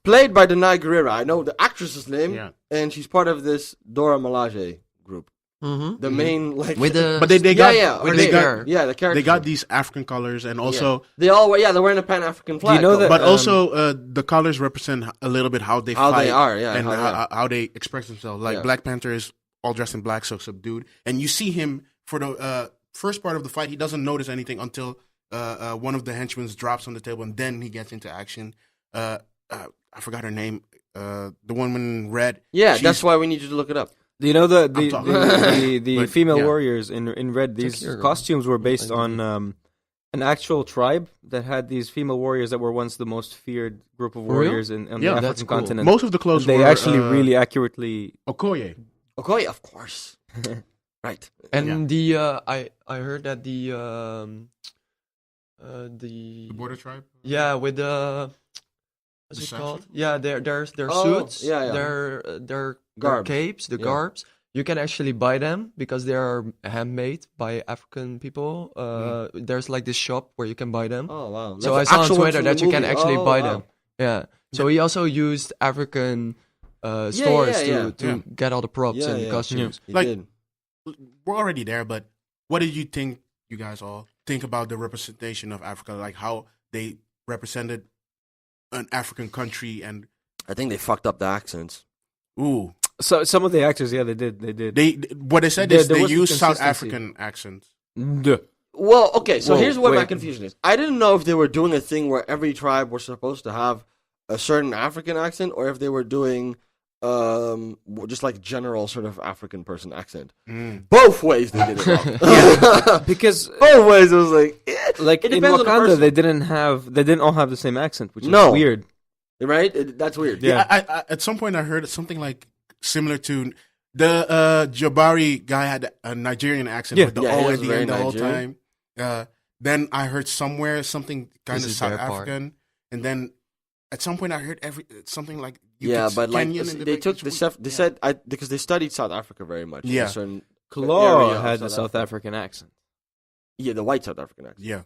Played by Denai Guerrero. I know the actress's name, Yeah. and she's part of this Dora Milaje group. Mhm. The main like With the But they yeah, got yeah, with her the name. hair. Yeah, the character. they got these African colors and also They all they're wearing a Pan African flag. know though. that- but Um, also the colors represent a little bit how they How fight they are, yeah, and how how they express themselves. Like Yeah. Black Panther is all dressed in black, so subdued, and you see him for the first part of the fight. He doesn't notice anything until one of the henchmen drops on the table, and then he gets into action. I forgot her name. The woman in red. Yeah, she's- that's why we need you to look it up. Do you know the I'm talking. the But, female yeah. warriors in red? These your- costumes were based on an actual tribe that had these female warriors that were once the most feared group of For real? warriors on the Yeah, African that's cool. continent. Most of the clothes they were actually really accurately. Okoye. Okay, of course. Right. And I heard that the The border tribe. with the what's The it section? called? Yeah, their Oh, suits, yeah, yeah. their Garbs. capes, the Yeah. garbs. You can actually buy them because they are handmade by African people. There's like this shop where you can buy them. Oh wow. So I That's saw on actual ones Twitter from the that you can movie. actually Oh, buy wow. them. Yeah. So he also used African stores yeah. to Yeah. get all the props Yeah, and yeah. costumes. He Like- did. We're already there, but what did you think? You guys all think about the representation of Africa, like how they represented an African country, and I think they fucked up the accents. ooh, So some of the actors, yeah, they did. what they said There- is there they wasn't used South consistency. African accents. Duh. Well, okay, so Whoa, here's what my wait. confusion is. I didn't know if they were doing a thing where every tribe was supposed to have a certain African accent, or if they were doing just like general sort of African person accent. Both ways they did it wrong. Because Both ways it was like, like it in depends on the Wakanda, person. they didn't all have the same accent, which is No. weird. right? That's weird. Yeah. I at some point I heard something like similar to the Jabari guy had a Nigerian accent Yeah. with the Yeah, he O was at the very end the whole Nigerian. time. Then I heard somewhere something kind This of is South their part. African, and then at some point I heard something like Yeah, but like Kenyan in the they back, took which the was- stuff. They said because they studied South Africa very much. in a Yeah. certain Claw area of had the South South Africa. African accent. Yeah, the white South African accent, Yeah,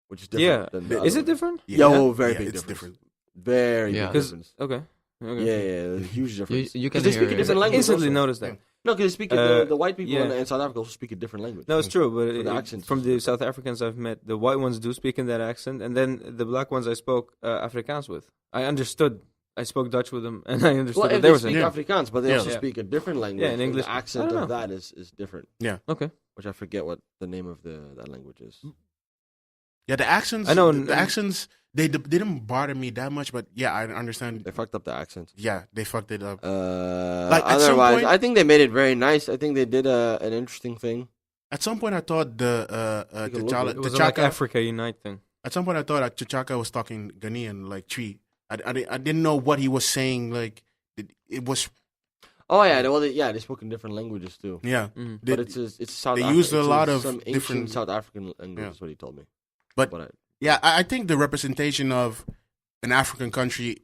which is different. Yeah, Than the is other it one. different? Yeah, oh, very yeah, big it's difference. different. Very Yeah. big Because difference. okay. Yeah, huge difference. You 'Cause can they hear speak a it. different language. Instantly also. noticed that. No, because they speak the white people yeah. in South Africa also speak a different language. No, it's true, but So the accents from is the different. South Africans I've met, the white ones do speak in that accent, and then the black ones I spoke Afrikaans with. I understood. I spoke Dutch with them, and I understood Well, that if there they was speak a Afrikaans, but they Yeah. also Yeah. speak a different language. Yeah, in and English. the accent I don't of know. that is different, okay. which I forget what the name of that language is. Yeah, the accents. I know, the and- accents. They didn't bother me that much, but yeah, I understand. They fucked up the accent. Yeah, they fucked it up. Like at some otherwise, point- I think they made it very nice. I think they did an interesting thing. At some point, I thought the Take a look T'Challa, at It was like T'Chaka. Africa Unite thing. At some point, I thought T'Chaka was talking Ghanaian, like Tree. I didn't know what he was saying. Like it was, Oh yeah, they spoke in different languages too. yeah. Mm. They- But it's South. they used a it's lot of some ancient different- South African language. Yeah. Is what he told me. But But yeah, I think the representation of an African country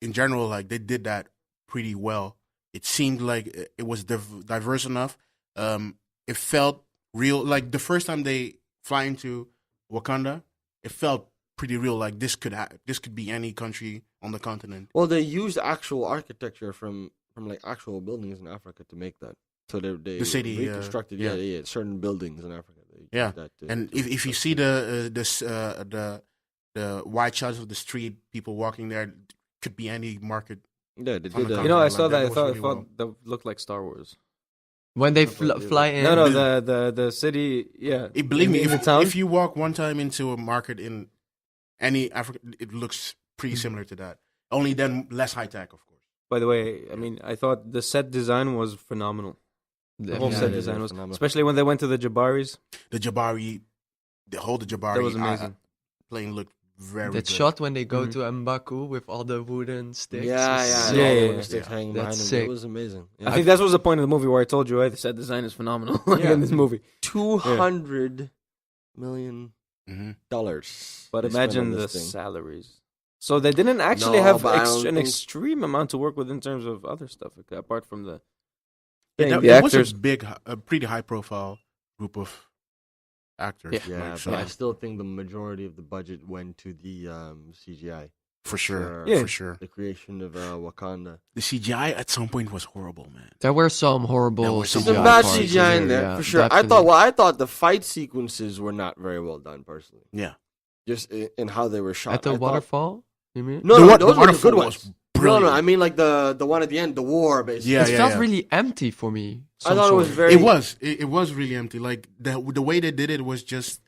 in general, like they did that pretty well. It seemed like it was diverse enough. It felt real. Like the first time they fly into Wakanda, it felt pretty real. Like this could be any country on the continent. well, they used actual architecture from like actual buildings in Africa to make that. So they The city, reconstructed yeah. certain buildings in Africa. They Yeah, That, and if you see the wide shots of the street, people walking there, could be any market. yeah, they on did. the You know, I Like, saw that. that I was thought, really well. that looked like Star Wars. When they Probably fly in. No, the city. Yeah, Believe me, in the town. if you walk one time into a market in any Africa, it looks pretty similar to that. Only then less high tech, of course. By the way, I mean, I thought the set design was phenomenal. The whole Yeah, set it is design was, phenomenal. especially when they went to the Jabaris. The Jabari, the Jabari That was amazing. plane looked very That good. shot when they go Mhm. to M'Baku with all the wooden sticks. Yeah, is yeah, so- Yeah, all the yeah, wooden yeah. sticks hanging That's behind him. sick. It was amazing. Yeah. I think that was the point of the movie where I told you, the set design is phenomenal Yeah. in this movie. $200 million. Mhm. But they spent imagine on the this thing. salaries. So they didn't actually No, have but I don't an think- extreme amount to work with in terms of other stuff, apart from the Yeah, the that was actors. a pretty high profile group of actors. Yeah. Yeah, like, so, but I still think the majority of the budget went to the CGI. for sure, Yeah. for sure. The creation of Wakanda. The CGI at some point was horrible, man. There were some horrible There were some Some Yeah, bad parts CGI in there, yeah, for sure. definitely. I thought the fight sequences were not very well done, personally. Yeah, Just in how they were shot. At the I thought- waterfall, you mean? No, The no, wa- those the were the good waterfall was ones. brilliant. No, I mean like the one at the end, the war, basically. Yeah, It felt really empty for me. I thought it was very. it was really empty. Like the way they did it was just,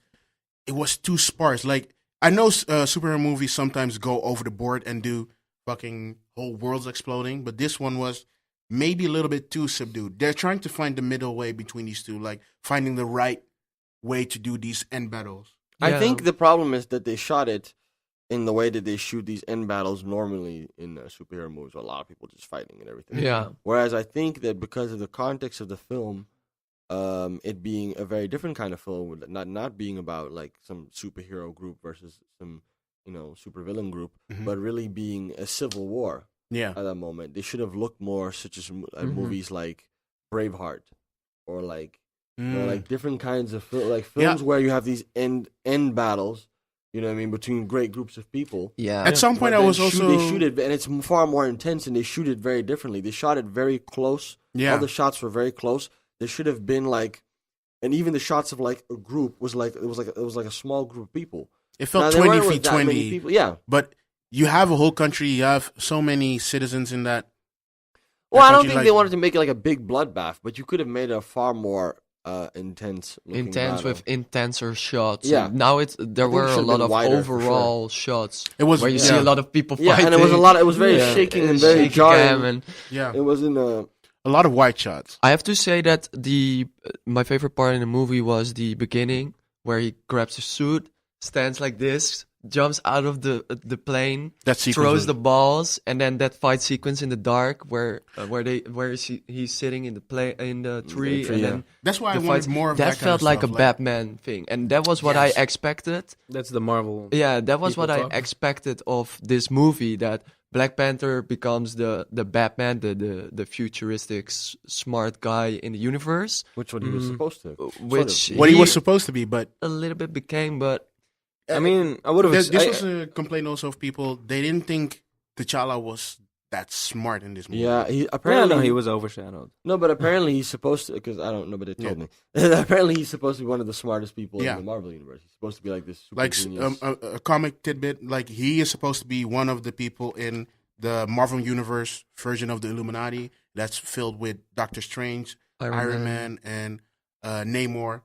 it was too sparse. Like I know superhero movies sometimes go over the board and do fucking whole worlds exploding, but this one was maybe a little bit too subdued. They're trying to find the middle way between these two, like finding the right way to do these end battles. I Yeah. think the problem is that they shot it in the way that they shoot these end battles normally in superhero movies, where a lot of people just fighting and everything. Yeah. Whereas I think that because of the context of the film, it being a very different kind of film, with not being about like some superhero group versus some supervillain group, Mhm. but really being a civil war Yeah, at that moment. They should have looked more such as movies like Braveheart or like like different kinds of films where you have these end battles. You know what I mean, between great groups of people. Yeah. At some point, But I then was also they shoot it, and it's far more intense, and they shoot it very differently. They shot it very close. yeah. All the shots were very close. There should have been like, and even the shots of like a group was like it was like a small group of people. It Now, felt there 20 weren't feet that many 20, people. Yeah. but you have a whole country. You have so many citizens in that. Well, I don't country, think like- they wanted to make it like a big bloodbath, but you could have made it a far more intense. looking Intense battle. with intenser shots. Yeah. Now there think it were a should've lot been of wider, for overall shots It was where you yeah. see a lot of people Yeah, fighting. and it was a lot. It was very Yeah, shaking and it's very shaky jarring. cam and Yeah, It was in a. a lot of wide shots. I have to say that my favorite part in the movie was the beginning where he grabs his suit, stands like this, jumps out of the plane, That sequence throws was- the balls, and then that fight sequence in the dark where he's sitting in the tree, tree, and yeah. then That's why I the wanted fights. more of that that kind felt of like stuff, a Batman thing, and that was what Yes. I expected. That's the Marvel. Yeah, that was People what I talk. expected of this movie. That Black Panther becomes the Batman, the futuristic smart guy in the universe, Which one he was supposed to. which What he was supposed to be, but a little bit became, but I mean, I would have. this was a complaint also of people. They didn't think T'Challa was that smart in this movie. Yeah, he Yeah, apparently no, he was overshadowed. No, but apparently he's supposed to, because I don't know, but they told me. Apparently he's supposed to be one of the smartest people Yeah. in the Marvel universe. He's supposed to be like this super like genius. a comic tidbit. Like he is supposed to be one of the people in the Marvel Universe version of the Illuminati that's filled with Doctor Strange, Iron Man, and Namor,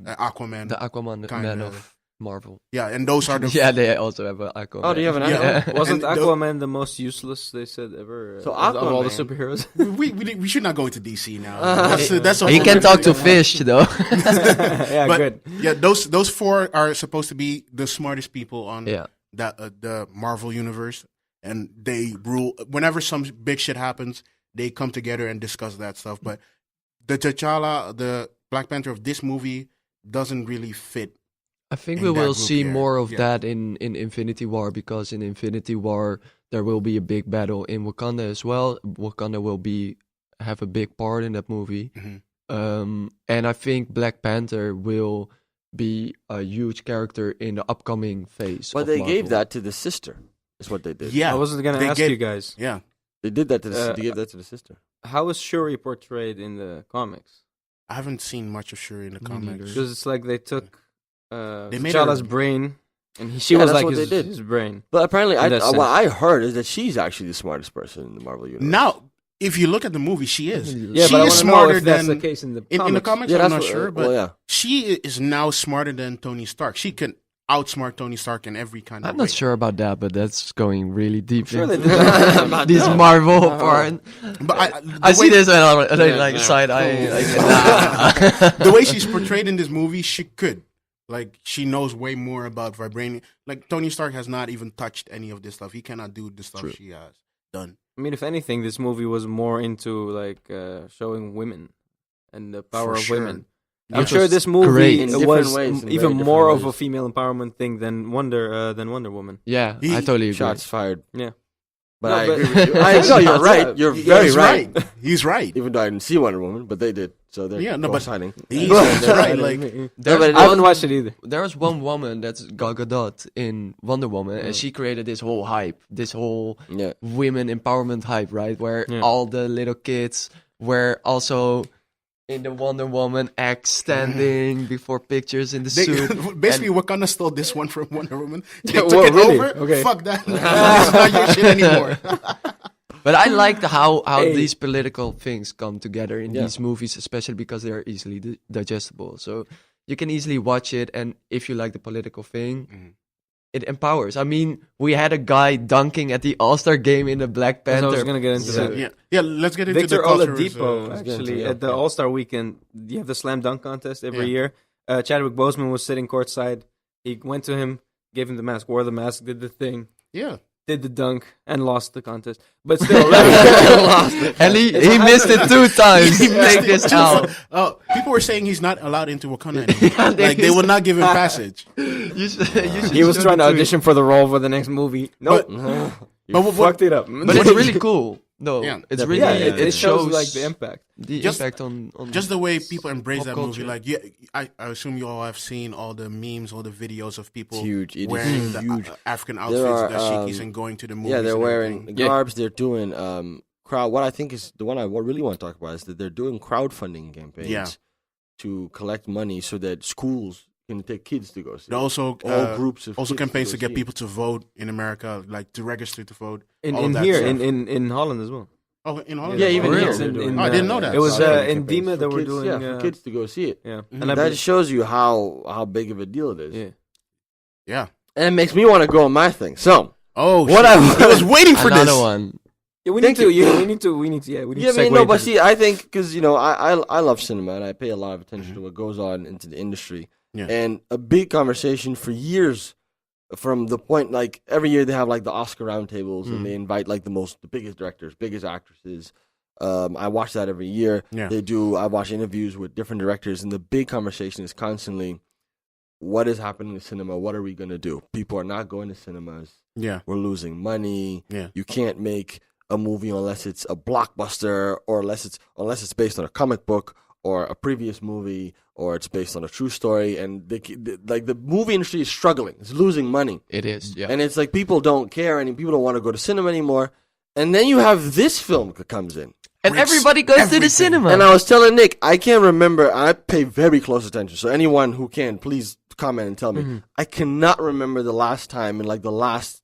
Aquaman. the Aquaman Kinda. man of Marvel. Yeah, and those are the Yeah, they also have an Aquaman. Oh, do you have an Yeah. Aquaman? Wasn't And Aquaman the most useless they said ever? So of all the Aquaman- superheroes. we should not go into DC now. That's a He whole can talk to different- fish though. yeah, But good. yeah, those four are supposed to be the smartest people on Yeah. the Marvel universe, and they rule. Whenever some big shit happens, they come together and discuss that stuff. But the T'Challa, the Black Panther of this movie, doesn't really fit. I think in we that will group see here. more of Yeah. that in Infinity War, because in Infinity War there will be a big battle in Wakanda as well. Wakanda will have a big part in that movie. Mhm. And I think Black Panther will be a huge character in the upcoming phase. But of they Marvel. gave that to the sister. Is what they did. Yeah, I wasn't gonna they ask gave- you guys. Yeah, They did that to the Uh, They gave that to the sister. How is Shuri portrayed in the comics? I haven't seen much of Shuri in the comics. Because it's like they took made T'Challa's her- brain, and she Yeah, was that's like what they did. his brain. But apparently, In that what sense. I heard is that she's actually the smartest person in the Marvel universe. Now, if you look at the movie, she is. Yeah, she but I is want to know smarter if that's than the case in the in the comics. comics. Yeah, I'm that's not what- sure, but well, yeah. she is now smarter than Tony Stark. She can outsmart Tony Stark in every kind of I'm way. not sure about that, but that's going really deep. Sure they into did. this Marvel part. But I see this and I'm like side eye. Like, the way she's portrayed in this movie, she could. Like, she knows way more about vibranium. Like, Tony Stark has not even touched any of this stuff. He cannot do the stuff she has done. I mean, if anything, this movie was more into like showing women and the power For of sure. women. Yeah. I'm sure this movie great. In different was ways, in very even different more of ways. a female empowerment thing than Wonder Woman. yeah, He- I totally agree. Shots fired. Yeah. But No, I but- agree with you. I know you're right. You're very He's right. He's right. Even though I didn't see Wonder Woman, but they did. So they're Yeah, no, but co-signing. He's right. Like, There's I haven't watched it either. There's one woman that's Gal Gadot in Wonder Woman, and she created this whole hype, this whole Yeah. women empowerment hype, right? Where Yeah. all the little kids were also in the Wonder Woman act standing before pictures in the suit. basically, Wakanda stole this one from Wonder Woman. They Whoa, took it really? over. Okay. Fuck that. It's not your shit anymore. But I like how Hey. these political things come together in Yeah. these movies, especially because they are easily digestible. So you can easily watch it, and if you like the political thing, it empowers. I mean, we had a guy dunking at the All-Star game in the Black So I was Panther. gonna get into that. Yeah, let's get into Victor the culture. Oladipo, actually, at the All-Star weekend, you have the slam dunk contest every year. Chadwick Boseman was sitting courtside. He went to him, gave him the mask, wore the mask, did the thing, Yeah. did the dunk, and lost the contest. But still, And he missed it 2 times. Take this out. Oh, people were saying he's not allowed into Wakanda anymore. Like, they will not give him passage. You should he was show trying to the tweet. audition for the role for the next movie. Nope, you but what- fucked it up. But it's really cool. No, Yeah. it's really yeah, it shows like the impact. the Just- impact on Just the way people embrace Pop that culture. movie. Like, yeah, I assume you all have seen all the memes, all the videos of people It's huge. It is wearing the huge. African There outfits, are, dashikis, and going to the movies. Yeah, they're and wearing everything. garbs. They're doing crowd. What I think is the one I really want to talk about is that they're doing crowdfunding campaigns Yeah. to collect money so that schools can take kids to go see. They also All groups of also kids campaigns to to go get see. people to vote in America, like to register to vote. In all of that here, stuff. in Holland as well. Oh, in Holland. Yeah, as even well? here. It's they're doing Oh, I didn't know that. It was crowdfunding in campaigns Dima for that were kids, doing. for kids to go see it. Yeah, Mhm. and I That bel- shows you how big of a deal it is. yeah. Yeah. And it makes me want to go on my thing. So, Oh, What shit. I- I was waiting for another this. one. Yeah, we Thank need to. you. Yeah, we need to. We need to. Yeah, we need yeah, to. I mean, segue no, but into- see, I think because I love cinema and I pay a lot of attention to what goes on into the industry. Yeah. And a big conversation for years, from the point like every year they have like the Oscar roundtables and they invite like the biggest directors, biggest actresses. I watch that every year. Yeah. I watch interviews with different directors, and the big conversation is constantly, what is happening in cinema? What are we gonna do? People are not going to cinemas. Yeah. We're losing money. Yeah. You can't make a movie unless it's a blockbuster or unless it's based on a comic book or a previous movie or it's based on a true story. And the movie industry is struggling. It's losing money. It is, yeah. And it's like people don't care and people don't want to go to cinema anymore. And then you have this film that comes in. And Bricks everybody goes to everything. the cinema. And I was telling Nick, I can't remember. I pay very close attention. So anyone who can, please comment and tell me. I cannot remember the last time in like the last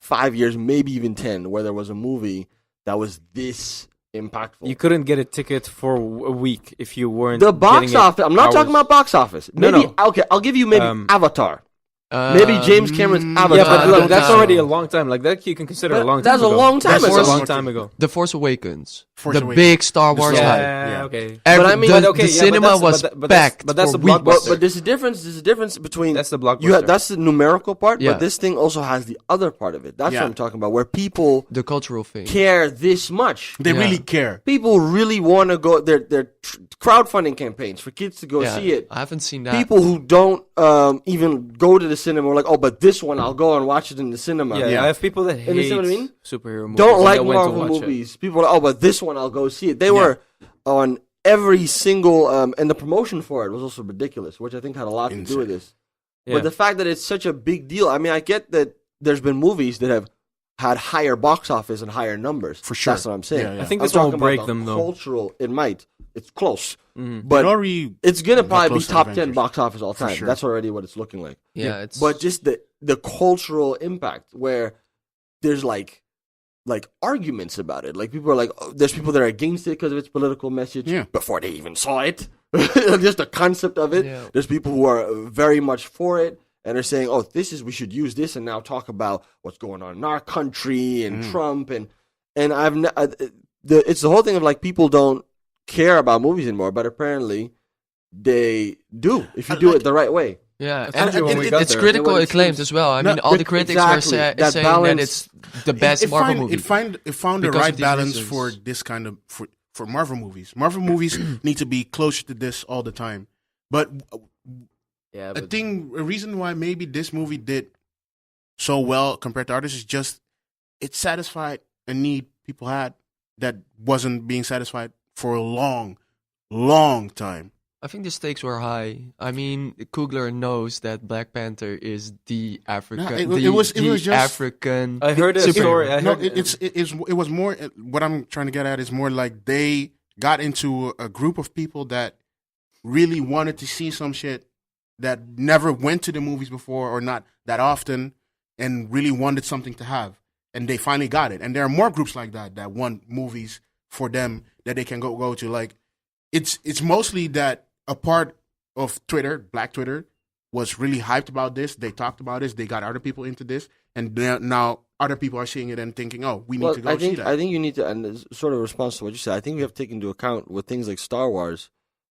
5 years, maybe even 10, where there was a movie that was this impactful. you couldn't get a ticket for a week if you weren't. The box getting it office. I'm not talking hours. about box office. No, Maybe, no. Okay, I'll give you maybe Avatar. Maybe James Cameron's Avatar. Yeah, but look, that's know. already a long time. Like that, you can consider a But long time. that's a ago. long time That's ago. a long time ago. The Force Awakens. Force the Awakens. big Star Wars Star hype. Wars. Yeah. Okay. Every, But I mean- the, but okay, the yeah, but cinema that's- was but that's- packed but that's for the weeks. blockbuster. But there's a difference. There's a difference between That's the blockbuster. that's the numerical part. Yeah. But this thing also has the other part of it. That's Yeah. what I'm talking about. Where people The cultural thing. care this much. They Yeah. really care. People really want to go. They're crowdfunding campaigns for kids to go Yeah, see it. I haven't seen that. People who don't even go to the cinema are like, oh, but this one I'll go and watch it in the cinema. Yeah, Yeah. I have people that And you hate see what I mean? superhero movies. Don't and like that went to Marvel watch it. movies. People are like, oh, but this one I'll go see it. They were on every single, and the promotion for it was also ridiculous, which I think had a lot to do with this. Yeah. But the fact that it's such a big deal, I mean, I get that there's been movies that have had higher box office and higher numbers. For sure. That's what I'm saying. Yeah, yeah. I think I'm this won't talking about break the them though. Cultural, it might. It's close. But already it's gonna got probably be close to top 10 Avengers. box office all time. sure. That's already what it's looking like. Yeah, it's But just the cultural impact where there's like arguments about it. Like people are like, there's people that are against it because of its political message before they even saw it. Just the concept of it. Yeah. There's people who are very much for it and are saying, oh, we should use this and now talk about what's going on in our country and Trump and it's the whole thing of like people don't care about movies anymore, but apparently they do if you do it the right way. Yeah, told you when we got it's there. critical And what it acclaimed seems- as well. I No, mean, all the critics were exactly. saying That that balance- it's the best Marvel movie. It found the Because right of these balance reasons. for this kind of for Marvel movies. Marvel movies need to be closer to this all the time. But Yeah, a reason why maybe this movie did so well compared to others is just it satisfied a need people had that wasn't being satisfied for a long, long time. I think the stakes were high. I mean, Coogler knows that Black Panther is the African. No, it was just- African. I heard a superhero. story. I No, heard, it was more. What I'm trying to get at is more like they got into a group of people that really wanted to see some shit that never went to the movies before or not that often, and really wanted something to have, and they finally got it. And there are more groups like that want movies for them that they can go to. Like it's mostly that a part of Twitter, Black Twitter, was really hyped about this. They talked about this. They got other people into this, and now other people are seeing it and thinking, "Oh, we need to go see that." I think you need to, and it's sort of response to what you said. I think we have to take into account with things like Star Wars.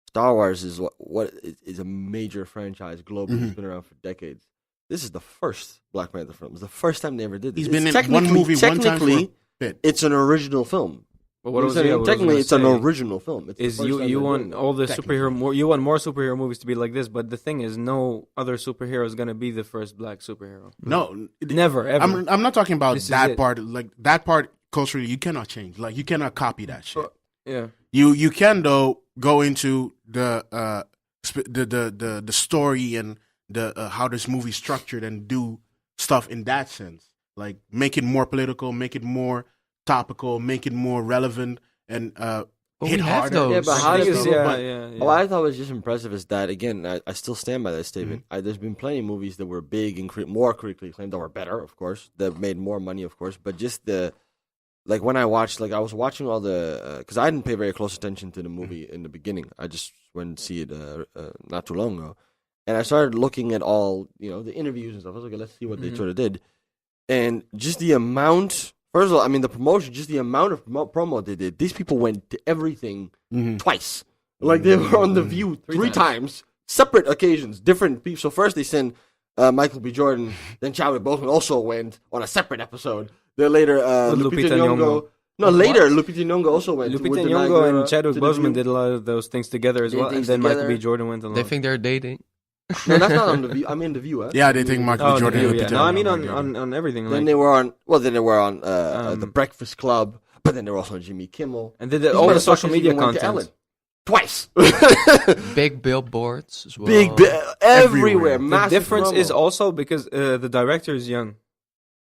Star Wars is what is a major franchise globally. It's been around for decades. This is the first Black Panther film. It's the first time they ever did this. He's been It's in one movie one time for a technically, bit. it's an original film. but what was, You know yeah, what what I'm I was saying? Technically, gonna it's an say original film. It's the is first time you they're want doing it. all the Technically. you want more superhero movies to be like this, but the thing is, no other superhero is gonna be the first black superhero. No, Never ever. I'm not talking about This is that it. part. Like that part culturally, you cannot change. Like you cannot copy that shit. yeah. You can though go into the story and the how this movie's structured and do stuff in that sense. Like make it more political, make it more topical, make it more relevant, and But hit we have harder. those. Yeah, but how The thing does is, it- yeah. What I thought was just impressive is that, again, I still stand by that statement. There's been plenty of movies that were big and more critically acclaimed, that were better, of course, that made more money, of course, but just like when I watched, like I was watching all the, because I didn't pay very close attention to the movie in the beginning. I just went to see it not too long ago. And I started looking at all, the interviews and stuff. I was like, let's see what they sort of did. And just the amount, first of all, I mean, the promotion, just the amount of promo they did. These people went to everything twice. Like they were on The View three times, separate occasions, different people. So first they sent Michael B. Jordan, then Chadwick Boseman also went on a separate episode. Then later, Lupita Nyong'o. No, later Lupita Nyong'o also went. Lupita with the Nyong'o Niagara and Chadwick to The Boseman View. did a lot of those things together as Did well, and things then Michael together. B. Jordan went along. They think they're dating. No, that's not on The View. I mean The View. Huh? Yeah, they think Michael Oh, B. Jordan. yeah, and yeah. Lupita No, I mean Nyong'o. on everything. Then Like, they were on. Well, then they were on The Breakfast Club, but then they were also on Jimmy Kimmel. and did the, These all the social motherfuckers media even went to content. Ellen. Twice. Big billboards as well. Everywhere. Everywhere. The Massive difference promo. is also because the director is young,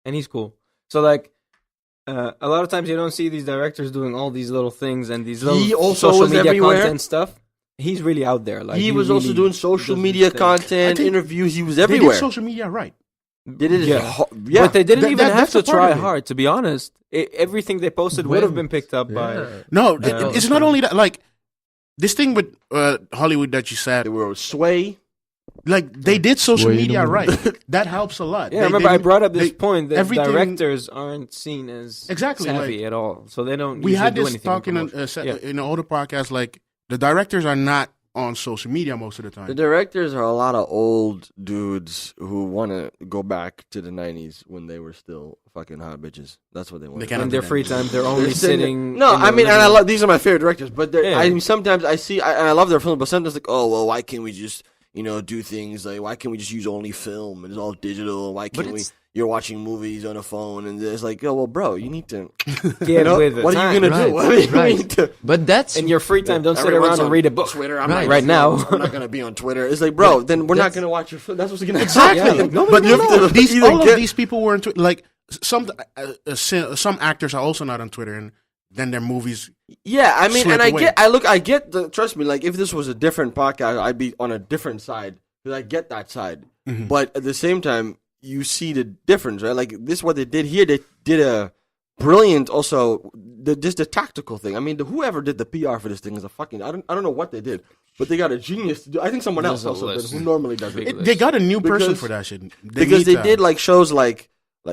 and he's cool. So like, a lot of times you don't see these directors doing all these little things and these little He also social was media everywhere. content stuff. He's really out there. Like he was also really doing social does media his thing. content, I think interviews. He was They everywhere. did social media right. They did it. Yeah. Yeah. But they didn't even have that's to a part try of it. hard. To be honest, everything they posted would have When? been picked up by. No, Yeah. it's not only that. Like this thing with Hollywood that you said, They were Sway. like they did social Wait a media minute. right. That helps a lot. Yeah, They remember I didn't- brought up this they- point that everything- directors aren't seen as Exactly, savvy like, at all, so they don't. We usually had do this anything talk in promotion. Yeah. an older podcast. Like the directors are not on social media most of the time. The directors are a lot of old dudes who want to go back to the 90s when they were still fucking hot bitches. That's what they want. They to can't In do their that. free time, they're only sitting. No, in I their mean, and I living love these are my favorite directors, but Yeah. I mean, sometimes I see, and I love their films, but sometimes like, oh well, why can't we just do things like why can't we just use only film and it's all digital? Why can't we? it's- You're watching movies on a phone and it's like, oh well, bro, you need to. Get with it. What are you gonna do? Right, I mean, you right. need to. But that's In your free time, don't sit Everyone's around and on read a book. Twitter. I'm Right. not Right now. I'm not gonna be on Twitter. It's like, bro, then we're not That's- gonna watch your film. That's what's gonna Exactly. happen. Yeah, nobody but you knows. have to, Either all get- of these people were on Twitter. Like some actors are also not on Twitter, and then their movies. Yeah, I mean, slip and away. I get the, trust me, like, if this was a different podcast, I'd be on a different side, because I get that side. Mm-hmm. But at the same time, you see the difference, right? Like, this, what they did here, they did a brilliant, also, just the tactical thing. I mean, whoever did the PR for this thing is a fucking, I don't know what they did, but they got a genius to do. I think someone else There's a also did, list. who normally does it. They got a new person Because- for that shit. Because they need did, like, shows like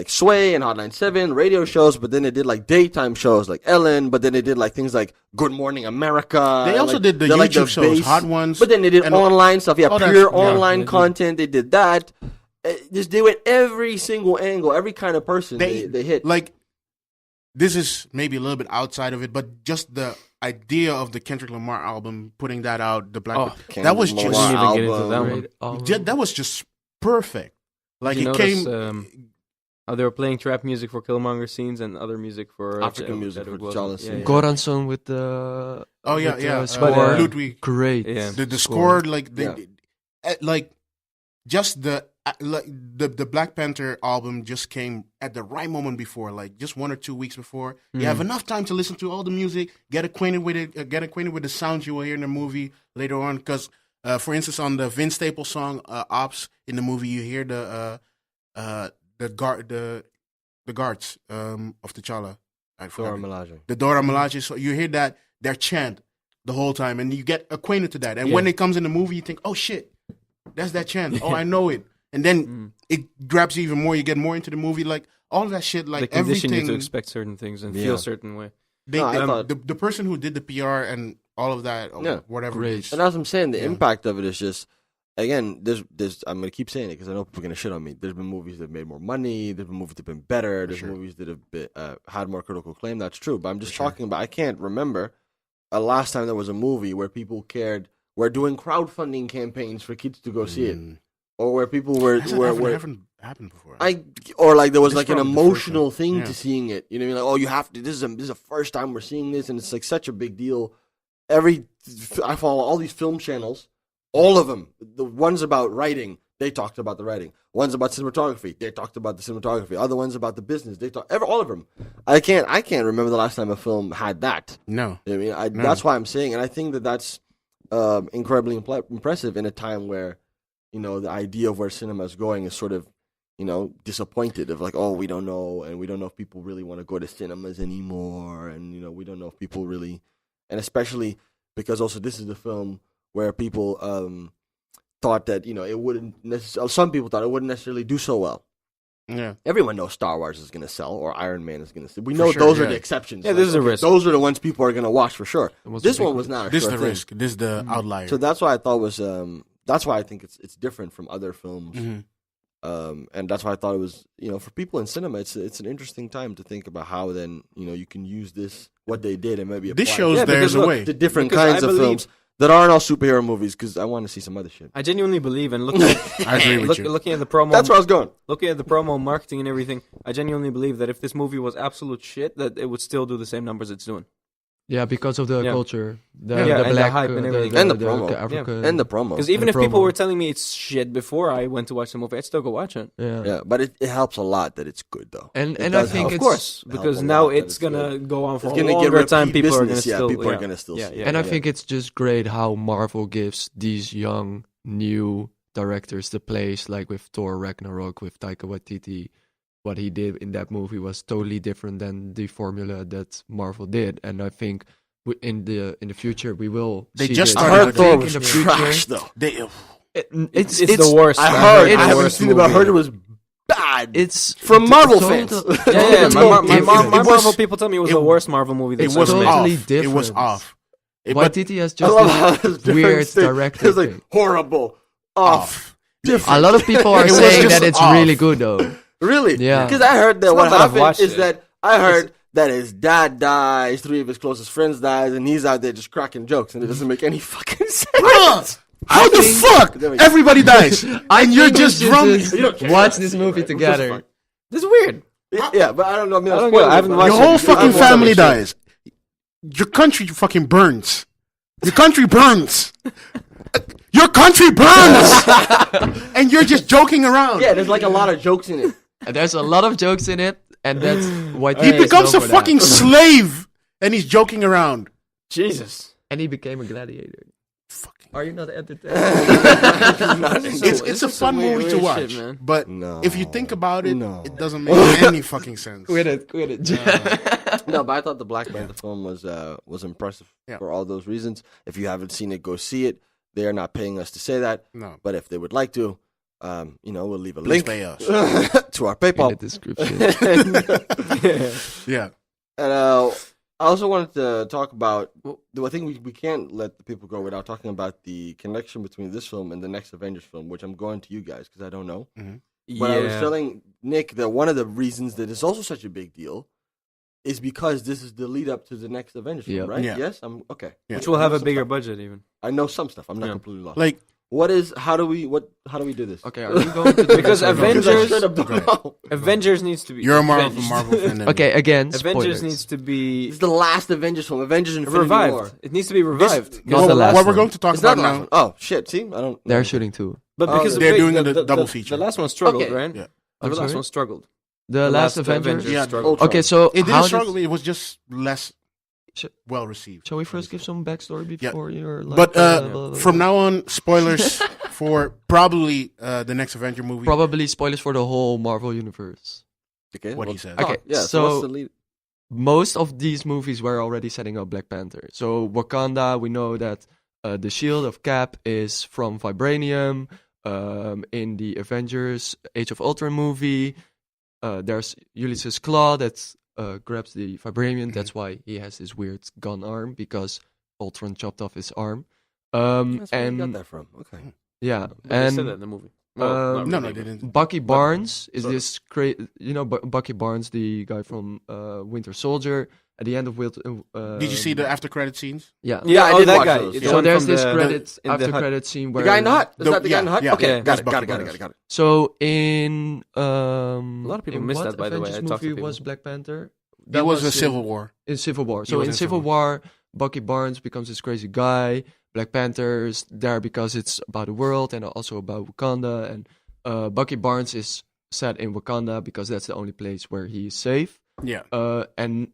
Sway and Hotline 7, radio shows, but then they did, like, daytime shows like Ellen, but then they did, like, things like Good Morning America. They also like, did the they're, like, YouTube shows, base- Hot Ones. But then they did and online stuff, all that- pure yeah, online they did. content. They did that. Just they went every single angle, every kind of person they hit. Like, this is maybe a little bit outside of it, but just the idea of the Kendrick Lamar album, putting that out, the Black, that was Kendrick just Lamar didn't even get into that album. one. that was just perfect. Like, Did you it notice, came. how they were playing trap music for Killmonger scenes and other music for African music for Chadwick T'Challa Boseman. scene. Goranson with the Oh yeah, with yeah. the score. Ludwig. Great. Yeah. The score, like Yeah. like just the Black Panther album just came at the right moment before, like just 1 or 2 weeks before. You have enough time to listen to all the music, get acquainted with it, get acquainted with the sounds you will hear in the movie later on. Because, for instance, on the Vince Staples song "Ops" in the movie, you hear the guards of T'Challa. I forgot Dora it. Milaje. The Dora Milaje. So you hear that their chant the whole time, and you get acquainted to that. And when it comes in the movie, you think, "Oh shit, that's that chant. Oh, I know it." And then it grabs you even more. You get more into the movie, like all of that shit, They like condition everything. you to expect certain things and Yeah. feel a certain way. They, No, I thought- the person who did the PR and all of that, or Yeah. whatever. Great. it is. And as I'm saying, the Yeah. impact of it is just, again, there's I'm gonna keep saying it because I know people are gonna shit on me. There's been movies that made more money. There's been movies that have been better. There's sure. movies that have been, had more critical acclaim. That's true. But I'm just talking about. I can't remember a last time there was a movie where people cared. We're doing crowdfunding campaigns for kids to go see it, or where people were Hasn't happened before. or like there was This like an probably the first emotional one. thing Yeah. to seeing it. You know what I mean? Like, oh, you have to. This is the first time we're seeing this, and it's like such a big deal. I follow all these film channels, all of them. The ones about writing, they talked about the writing. Ones about cinematography, they talked about the cinematography. Other ones about the business, they talk. All of them. I can't remember the last time a film had that. No. You know what I mean, that's why I'm saying, and I think that's incredibly impressive in a time where, you know, the idea of where cinema is going is sort of, you know, disappointed of like, oh, we don't know, and we don't know if people really want to go to cinemas anymore, and you know, we don't know if people really, and especially because also this is the film where people thought that, you know, it wouldn't necessarily. Some people thought it wouldn't necessarily do so well. Yeah. Everyone knows Star Wars is going to sell, or Iron Man is going to sell. We know sure, those are yeah. the exceptions. Yeah, this is a risk. Those are the ones people are going to watch for sure. was This a big one was not a This is sure the thing. risk. This is the outlier. So that's why I thought was that's why I think it's different from other films, and that's why I thought it was, you know, for people in cinema, it's an interesting time to think about how then, you know, you can use what they did and maybe This apply shows Yeah, there's because a look, way. to different Because kinds I of believe- films that aren't all superhero movies, because I want to see some other shit. I genuinely believe, and looking at, I agree with you. looking at the promo, That's where I was going. looking at the promo, marketing, and everything, I genuinely believe that if this movie was absolute shit, that it would still do the same numbers it's doing. Yeah, because of the Yeah. culture, the Yeah, and the black hype and everything. And the promo. African, And the promo. Because even And if the people promo. were telling me it's shit before I went to watch the movie, I'd still go watch it. yeah. Yeah, but it helps a lot that it's good though. And It and I does think help. Of it's course, help because a now lot that it's it's gonna good. go on for It's a gonna get longer time. repeat People are gonna business, yeah, still, people are gonna still yeah, see yeah, and I yeah. think it's just great how Marvel gives these young new directors the place, like with Thor Ragnarok with Taika Waititi. What he did in that movie was totally different than the formula that Marvel did, and I think in the future we will. They see just this. I started heard to Thor think was in the future, trash though. It's the worst. I man. heard. it's I the haven't worst seen it, but I movie. heard it was bad. It's From Marvel total- fans. Yeah, my It Marvel was- people tell me it was it- the worst Marvel movie. It they've was ever made. totally off. It was different. off. But Waititi has I just love how this it's different weird thing. director. It's like thing. horrible, off, different. A lot of people are It was saying just that it's off. really good though. Really? Yeah. Because I heard that It's what not that I've happened watched is it. that I heard that his dad dies, 3 of his closest friends dies, and he's out there just cracking jokes, and it doesn't make any fucking sense. how the fuck There we go. everybody dies and you're just drunk? Watch this movie together. This is weird. Yeah, but I don't know. I mean, I I'm don't know. spoiling I haven't it, but- watched Your whole it. fucking I'm watching family it. dies. Your country fucking burns. Your country burns. Your country burns. And you're just joking around. Yeah, there's like a lot of jokes in it. And there's a lot of jokes in it, and that's what He becomes a fucking slave and he's joking around. Jesus. And he became a gladiator. Fucking. Are you not entertained? It's a fun movie to watch, shit, man. but No. if you think about it, No. it doesn't make any fucking sense. Quit it. No, but I thought the Black Panther film was impressive Yeah. for all those reasons. If you haven't seen it, go see it. They are not paying us to say that, No, but if they would like to, we'll leave a please link pay us. to our In the PayPal. description. Yeah, And I also wanted to talk about. I think we can't let the people go without talking about the connection between this film and the next Avengers film, which I'm going to you guys because I don't know. But I was telling Nick that one of the reasons that it's also such a big deal is because this is the lead up to the next Avengers film, Yeah. right? Yeah. Yes, I'm okay. Yeah. Which will have a bigger budget even. I know some stuff. I'm not Yeah. completely lost. like How do we do this? Okay, are you going to do Because this or not? Avengers- Because I straight up don't know. Avengers needs to be. you're a Avengers. Marvel fan. then. Okay, again, Avengers spoilers. needs to be This is the last Avengers film. Avengers Infinity revived. War. It needs to be revived. Not Well, the last what we're one. going to talk It's not about the last now. one. Oh shit! See, I don't. They're shooting too. But Oh, because they're wait, doing a double feature. The last one struggled, Okay. right? Yeah. The I'm last sorry? one struggled. The last Avengers. Yeah, struggled. Ultron. Okay, so It didn't how struggle. It was just less Sh- well received. Shall we first give some backstory before you're like? But blah, blah, blah, from blah. now on, spoilers for probably the next Avenger movie. Probably spoilers for the whole Marvel universe. Okay, What he said. Okay, Yeah. So, so- what's the lead? Most of these movies were already setting up Black Panther. So Wakanda, we know that the shield of Cap is from vibranium. In the Avengers Age of Ultron movie, there's Ulysses Claw that grabs the vibranium. That's why he has this weird gun arm, because Ultron chopped off his arm. That's where you got And that from. Okay. yeah, But they said that in and the movie. No, they didn't. Bucky Barnes is this Bucky Barnes, the guy from Winter Soldier. At the end of Did you see the after credit scenes? Yeah. Yeah, I did that watch guy. those. It's Yeah. So one there's from this the- credit in the after hut. credit scene The where guy in the hut. Is that the guy in the hut? yeah, Okay, yeah, got that's it. Bucky Got Barnes. it. So in A lot of people in missed what that, by the way. I Avengers talked to movie people. was Black Panther? That was a in- Civil War. in Civil War. He So was in Civil War, Bucky Barnes becomes this crazy guy. Black Panther's there because it's about the world and also about Wakanda. And Bucky Barnes is set in Wakanda because that's the only place where he is safe. Yeah. And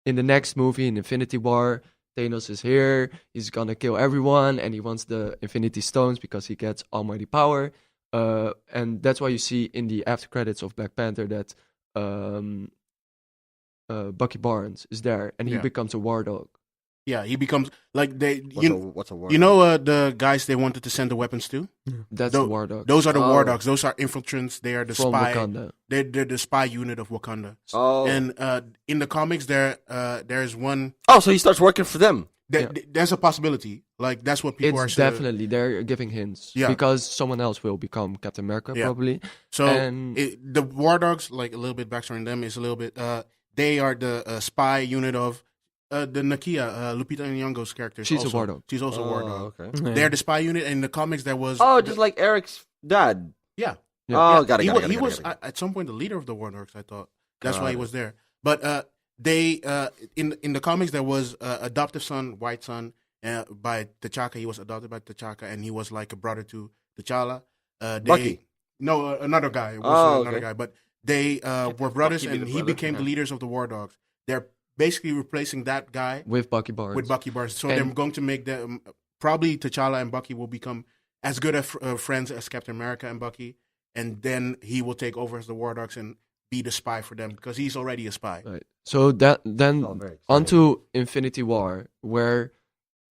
in the next movie, in Infinity War, Thanos is here. He's gonna kill everyone, and he wants the Infinity Stones because he gets almighty power. And that's why you see in the after credits of Black Panther that Bucky Barnes is there, and he Yeah. becomes a war dog. Yeah, he becomes like they. What's a war? You know the guys they wanted to send the weapons to? That's Tho- the war dog Those are the war Oh. dogs. Those are infiltrants. They are the from spy. Wakanda. They're the spy unit of Wakanda. Oh. And in the comics, there's one. Oh, so he starts working for them. Yeah. There's a possibility. Like that's what people are It's saying. definitely they're giving hints Yeah. because someone else will become Captain America Yeah. probably. So And- the war dogs, like a little bit backstory on them, is a little bit. They are the spy unit of the Nakia, Lupita Nyong'o's character. She's a also, war dog. She's also a war dog. okay. They're the spy unit. In the comics, there was. Oh, just like Eric's dad. yeah. Oh, got it. He Got was, it. he got it, was got it. at some point the leader of the war dogs. I thought that's Got why he it. was there. But they in the comics there was adoptive son, white son by T'Chaka. He was adopted by T'Chaka, and he was like a brother to T'Challa. Bucky? No, another guy. It was Oh, another okay. guy. But they were brothers, Bucky be and the he brother, became the yeah. leaders of the war dogs. They're basically replacing that guy With Bucky Barnes. with Bucky Barnes. So And- they're going to make them probably T'Challa and Bucky will become as good of friends as Captain America and Bucky, and then he will take over as the War Dogs and be the spy for them because he's already a spy. Right. So that then Oh, very exciting. onto Infinity War, where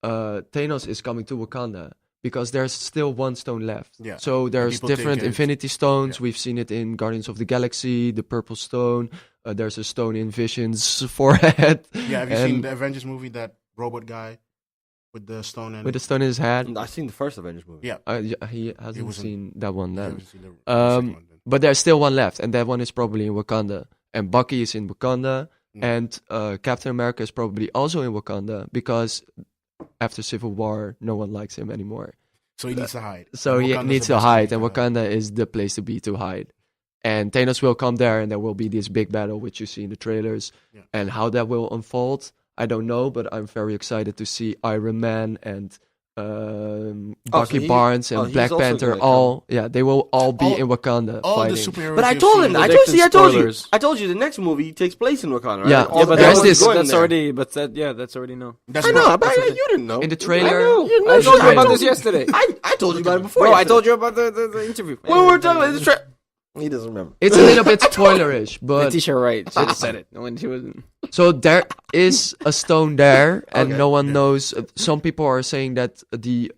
Thanos is coming to Wakanda because there's still one stone left. Yeah. So there's people different think it's- Infinity Stones. yeah. We've seen it in Guardians of the Galaxy, the Purple Stone. There's a stone in Vision's forehead. Yeah, have you seen And the Avengers movie? That robot guy with the stone and with the stone in his head? I've seen the first Avengers movie. yeah. He hasn't wasn't- seen that one You then. haven't seen the second one then. But there's still one left, and that one is probably in Wakanda. And Bucky is in Wakanda, and Captain America is probably also in Wakanda because after Civil War, no one likes him anymore. So he needs to hide. So he Wakanda's needs the to best hide, place and to hide. Wakanda is the place to be to hide. And Thanos will come there, and there will be this big battle, which you see in the trailers. Yeah. And how that will unfold, I don't know, but I'm very excited to see Iron Man and Bucky he- Barnes and he's Black also Panther, gonna they will all be in Wakanda All fighting. the superheroes. But I you've told seen- him. Predicted I told you. spoilers. I told you the next movie takes place in Wakanda. Right? Yeah. All Yeah, the but there's everyone's this- going That's there. already, but that's already known. That's I know, right. but you didn't know. In the trailer, I told you about this yesterday. I told you about it before. Bro, I yesterday. told you about the interview. When we were talking about the he doesn't remember. it's a little bit spoilerish, but Letitia Wright should have said it when she wasn't. so there is a stone there, and Okay. no one knows. Some people are saying that the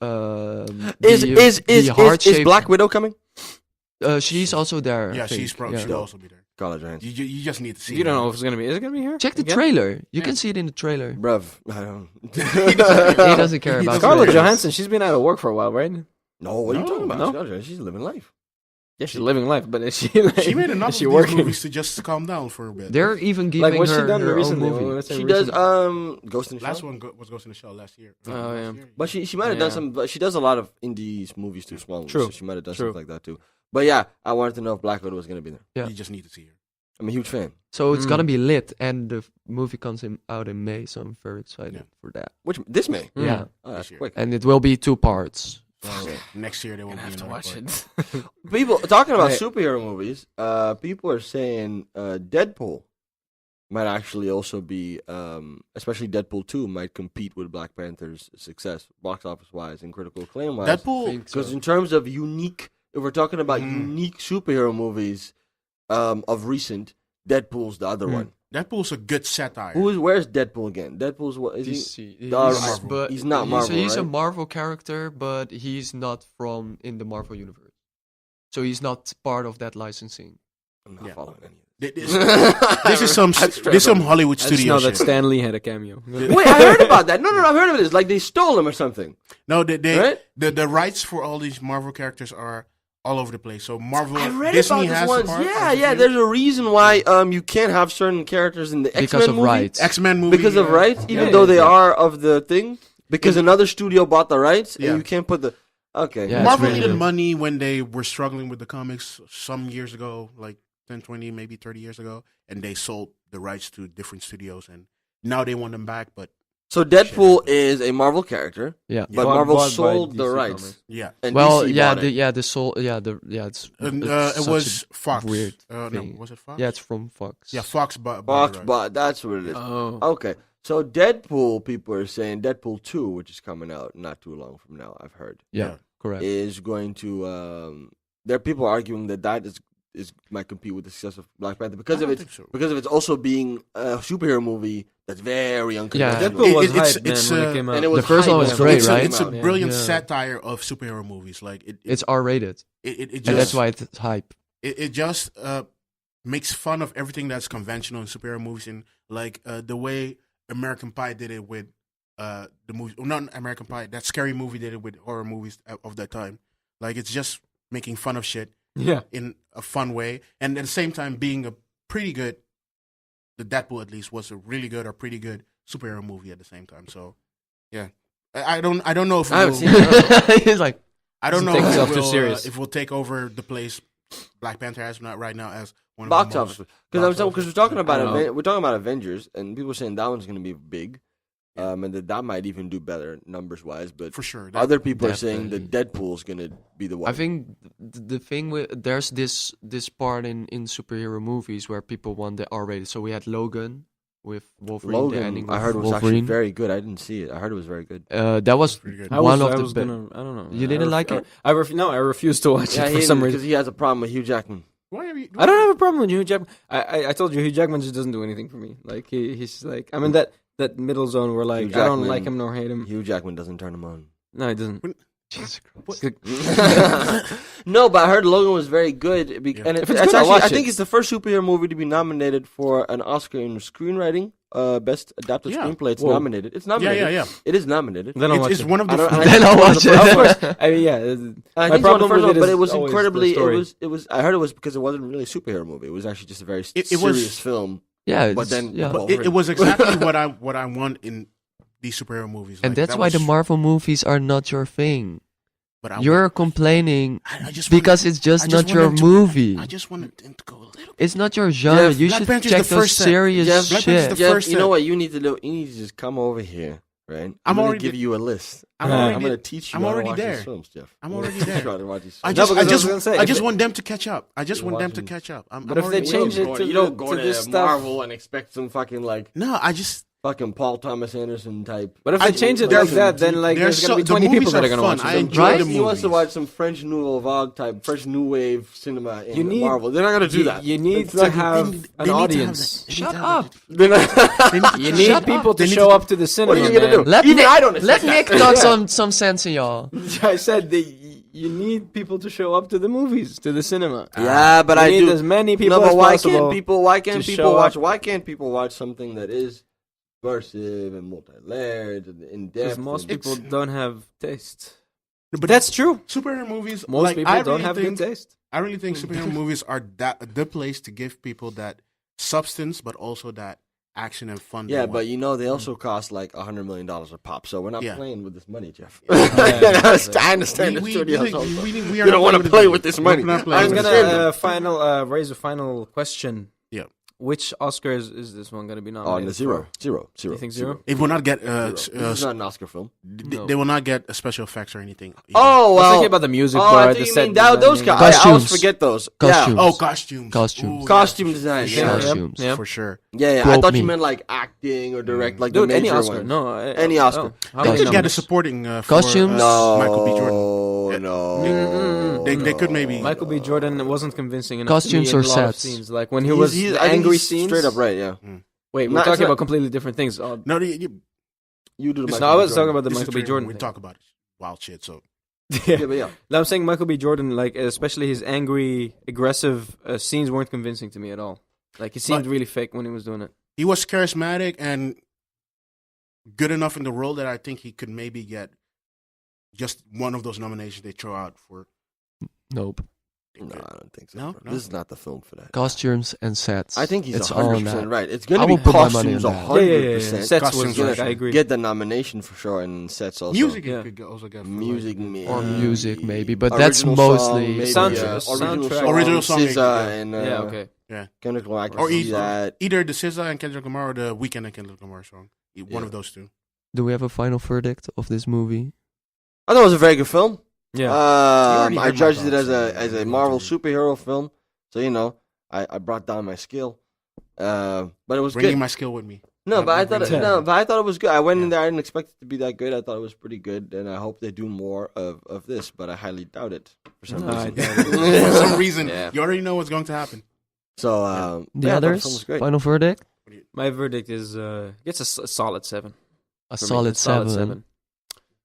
Is heart-shaped- Black Widow coming? she's also there. I Yeah, think. she's probably should also be there. Scarlett Johansson. You just need to see. You don't it. know if it's gonna be. Is it gonna be here? Check the Again? trailer. You can see it in the trailer. Bruv, I don't. He doesn't care about Scarlett trailers. Johansson. She's been out of work for a while, right? No, what are you No, talking about? no. Scarlett Johansson, she's living life. Yeah, she's living life, but is she? Like, She made enough is she of working? these movies to just calm down for a bit. They're even giving Like what's her she done her own recently? movie. What's her She recent- does Ghost in the Last Shell. one was Ghost in the Shell last year. Oh, yeah. Last year. But she might have done Yeah. some. But she does a lot of indie movies too, small movies. True. So she might have done True. something like that too. But yeah, I wanted to know if Black Widow was gonna be there. Yeah. You just need to see her. I'm a huge fan. So it's Mm. gonna be lit, and the movie comes out in May. So I'm very excited Yeah. for that. Which this May? Mm. Yeah, Oh, that's This year. quick. and it will be 2 parts. So next year they won't Gonna be have to another watch part. it. People talking about Right. superhero movies. People are saying Deadpool might actually also be, especially Deadpool 2 might compete with Black Panther's success, box office wise and critical acclaim wise. Deadpool. Because in terms of unique, if we're talking about unique superhero movies of recent, Deadpool's the other one. Deadpool's a good satire. Where's Deadpool again? Deadpool's what is he? DC. He's- he's not Marvel, He's a right? Marvel character, but he's not in the Marvel universe. So he's not part of that licensing. I'm not Yeah. following any of This is some Hollywood I just studio know that shit. Stan Lee had a cameo. this. Wait, I heard about that. No, I've heard of this. Like they stole him or something. No, Right? the rights for all these Marvel characters are all over the place. So Marvel, I read Disney about has this once. the part, Yeah. There's a reason why you can't have certain characters in the X-Men Because of movie. rights. X-Men movie Because of rights, even Yeah, though yeah, they yeah. are of the thing. Because another studio bought the rights, Yeah. and you can't put the. Okay. Yeah, it's Marvel really needed good. money when they were struggling with the comics some years ago, like 10, 20, maybe 30 years ago, and they sold the rights to different studios, and now they want them back. But So Deadpool is a Marvel character, Yeah. but Bought- Marvel bought by sold the DC rights. Comics. yeah, And Well, DC yeah, bought the it. yeah the soul yeah the yeah it's, and, it's it such was a Fox. weird No, thing. was it Fox? Yeah, it's from Fox. Yeah, Fox bought Fox the rights. bought. That's what it is. Oh, Okay, so Deadpool, people are saying Deadpool 2, which is coming out not too long from now, I've heard, Yeah, correct. is going to. There are people arguing that is might compete with the success of Black Panther because I of don't its think so. because of its also being a superhero movie that's very Yeah. unconventional. Deadpool was it's- hyped, man, it's, when uh, it came out. And it was The first hype one was when it great, first right? came It's a out, yeah. brilliant Yeah. satire of superhero movies. Like It's R-rated, it and just that's why it's hype. it just makes fun of everything that's conventional in superhero movies, and like the way American Pie did it with the movie, not American Pie, that Scary Movie did it with horror movies of that time. Like it's just making fun of shit yeah. in a fun way, and at the same time being a pretty good. The Deadpool at least was a really good or pretty good superhero movie at the same time. So yeah, I don't know if I haven't will- seen it. He's like, I don't know Take if itself it too will, serious. if we'll take over the place Black Panther has not right now as one of Box the office most because box we're talking about I don't know. we're talking about Avengers and people are saying that one's going to be big, and that might even do better numbers wise. But for sure. other people are saying that Deadpool's going to be the one. I think the thing with there's this part in superhero movies where people want the R-rated. So we had Logan with Wolverine. the ending Logan, I with heard was actually Wolverine. very good. I didn't see it. I heard it was very good. That was pretty good. I one was, of I the was best. gonna. I don't know. You didn't like it? I refused to watch it for some reason. because he has a problem with Hugh Jackman. Why are you? I don't have a problem with Hugh Jackman. I told you Hugh Jackman just doesn't do anything for me. Like he's like I'm in that middle zone where like Hugh I don't Jackman- like him nor hate him. Hugh Jackman doesn't turn him on. No, he doesn't. Jesus Christ. No, but I heard Logan was very good, and Yeah. it, If it's it's good, I'll actually, watch I it. think it's the first superhero movie to be nominated for an Oscar in screenwriting, best adapted Yeah. screenplay. It's Whoa. nominated. It's Yeah, nominated. yeah. It is nominated. Then I'll watch It's it. one of the. I don't- I- Then I'll watch Of it. course. I mean, yeah. I My think it's one of the problem first with ones, it but is it was always the incredibly. story. It was. I heard it was because it wasn't really a superhero movie. It was actually just a very It was- serious film. Yeah, But then- yeah. but- It was exactly what I want in these superhero movies. And Like, that's that why was- the Marvel movies are not your thing. But I You're complaining I just because wanted- it's just I not want your them to- movie. I just wanted them to go a little. It's not your genre. Jeff, You Black should Panther's check the those first step. serious Jeff, Black Panther's shit. the Jeff, first you know step. what you need to do? You need to just come over here, right? I'm gonna already give you a list. I'm Yeah. already I'm gonna teach you. I'm how to already watch there. these films, Jeff. I'm already Teach you there. how to watch these I films. No, just, because I I was just, gonna say, I if just it- want them to catch up. I just You're want them to watching- catch up. But if they already change there. it to you don't the- go to to this stuff- Marvel and expect some fucking like No, I just. fucking Paul Thomas Anderson type. But if I- they change it there- like that, then like there's gonna be the 20 people movies that are are gonna fun. watch I it. enjoy Right? the He wants to movies. watch some French Nouveau Vague type, French New Wave cinema in You need- Marvel. They're not gonna do that. You need It's to not- have they an need to have audience. that. Shut up. They're not- You need people to They need show to- up to the cinema. What are you gonna man. do? Let Even Nick, I don't let expect Nick that. talk some sense in y'all. I said that you need people to show up to the movies, to the cinema. Yeah, but You I need do. as many people No, but as why possible. can't people? Why can't to people show watch? up. Why can't people watch something that is immersive and multi-layered and in Because depth? most and- people don't have taste. But That's true. superhero movies. Most like, people I don't really have think, good taste. I really think superhero movies are the place to give people that substance, but also that action and fun. they Yeah, want. but you know they also cost like $100 million a pop, so we're not Yeah. playing with this money, Jeff. Yeah. I understand the we studios. really- also. we You are don't not want to playing play it. with this We're money. not playing I'm with understand this. gonna raise a final question. Yeah. Which Oscars is this one gonna be Oh, nominated? and the zero. for? Zero. You think zero? It will not get. This is not an Oscar film. No. They will not get a special effects or anything. Oh, I was well. thinking about the music Oh, part, I the think you set mean those designing. guys. I always Costumes. forget those. Costumes. Oh, costumes. Costumes. Ooh, Costume design. For Yeah, sure. Costumes. Yeah. For sure. yeah. I Quote thought you me. meant like acting or direct, like Dude, the any major Oscar? ones. No, Any Oscar. How They many could get a nominees? supporting for Costumes? No, Michael B. Jordan. no. They could maybe. Michael B. Jordan wasn't convincing enough. Costumes to me in or a lot of sets? scenes. Like when he was I the think angry he's scenes. straight up right. Yeah. Wait, we're Not- talking it's not- about completely different things. Oh, No, You do the. no, Michael I B. was Jordan. talking about the this is Michael B. true. Jordan We thing. talk about wild shit. So Yeah, but yeah. No, I'm saying Michael B. Jordan, like especially his angry, aggressive scenes weren't convincing to me at all. Like he seemed But- really fake when he was doing it. he was charismatic and good enough in the role that I think he could maybe get just one of those nominations they throw out for. Nope. No, I don't think so. No? bro. No? This is not the film for that. Costumes and sets. I think he's it's all 100% that. right. It's I gonna will be put my money costumes on that. 100%. Sets Costumes was for good. sure. I agree. Get the nomination for sure, and sets also. Music Yeah. could also get for, Music, Or maybe. music, maybe, but that's Original song, mostly maybe, Soundtrack. original Soundtrack. song, Original song, SZA yeah. and Yeah, okay. Kendrick Lamar. I can Or see either, that. either the SZA and Kendrick Lamar or the Weeknd and Kendrick Lamar song. One Yeah. of those two. Do we have a final verdict of this movie? I thought it was a very good film. Yeah. already I heard my judged it thoughts, as so a Marvel superhero film, so you know I brought down my skill, but it was Bringing good. my skill with me. No, not but I thought bringing it- but I thought it was good. I went in Yeah. there. I didn't expect it to be that good. I thought it was pretty good, and I hope they do more of this. But I highly doubt it for some No, I reason. doubt For some reason, Yeah. you already know what's going to happen. So The yeah, I thought the others? film was great. Final verdict? My verdict is gets a solid 7. A for me. solid, Solid 7.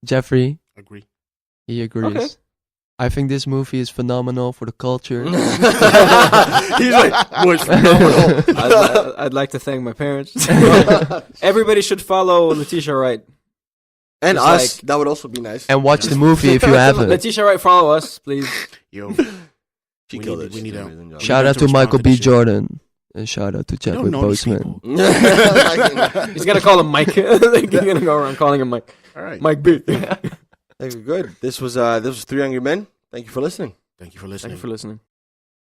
Jeffrey, Agree. he agrees. Okay. I think this movie is phenomenal for the culture. He's like, boy, it's phenomenal. I'd like to thank my parents. Everybody should follow Letitia Wright. And It's us. like- That would also be nice. And watch the movie if you haven't. Letitia Wright, follow us, please. Yo, She we killed need- it. we need She's a- amazing job. Shout out to to Michael respond to B. this shit. Jordan. And shout out to you Chadwick don't know these Boseman. people. He's gonna call him Mike. He's gonna go around calling him Mike. All right. Mike B. Good. This was 3 Angry Men. Thank you for listening. Thank you for Thank listening. you for listening.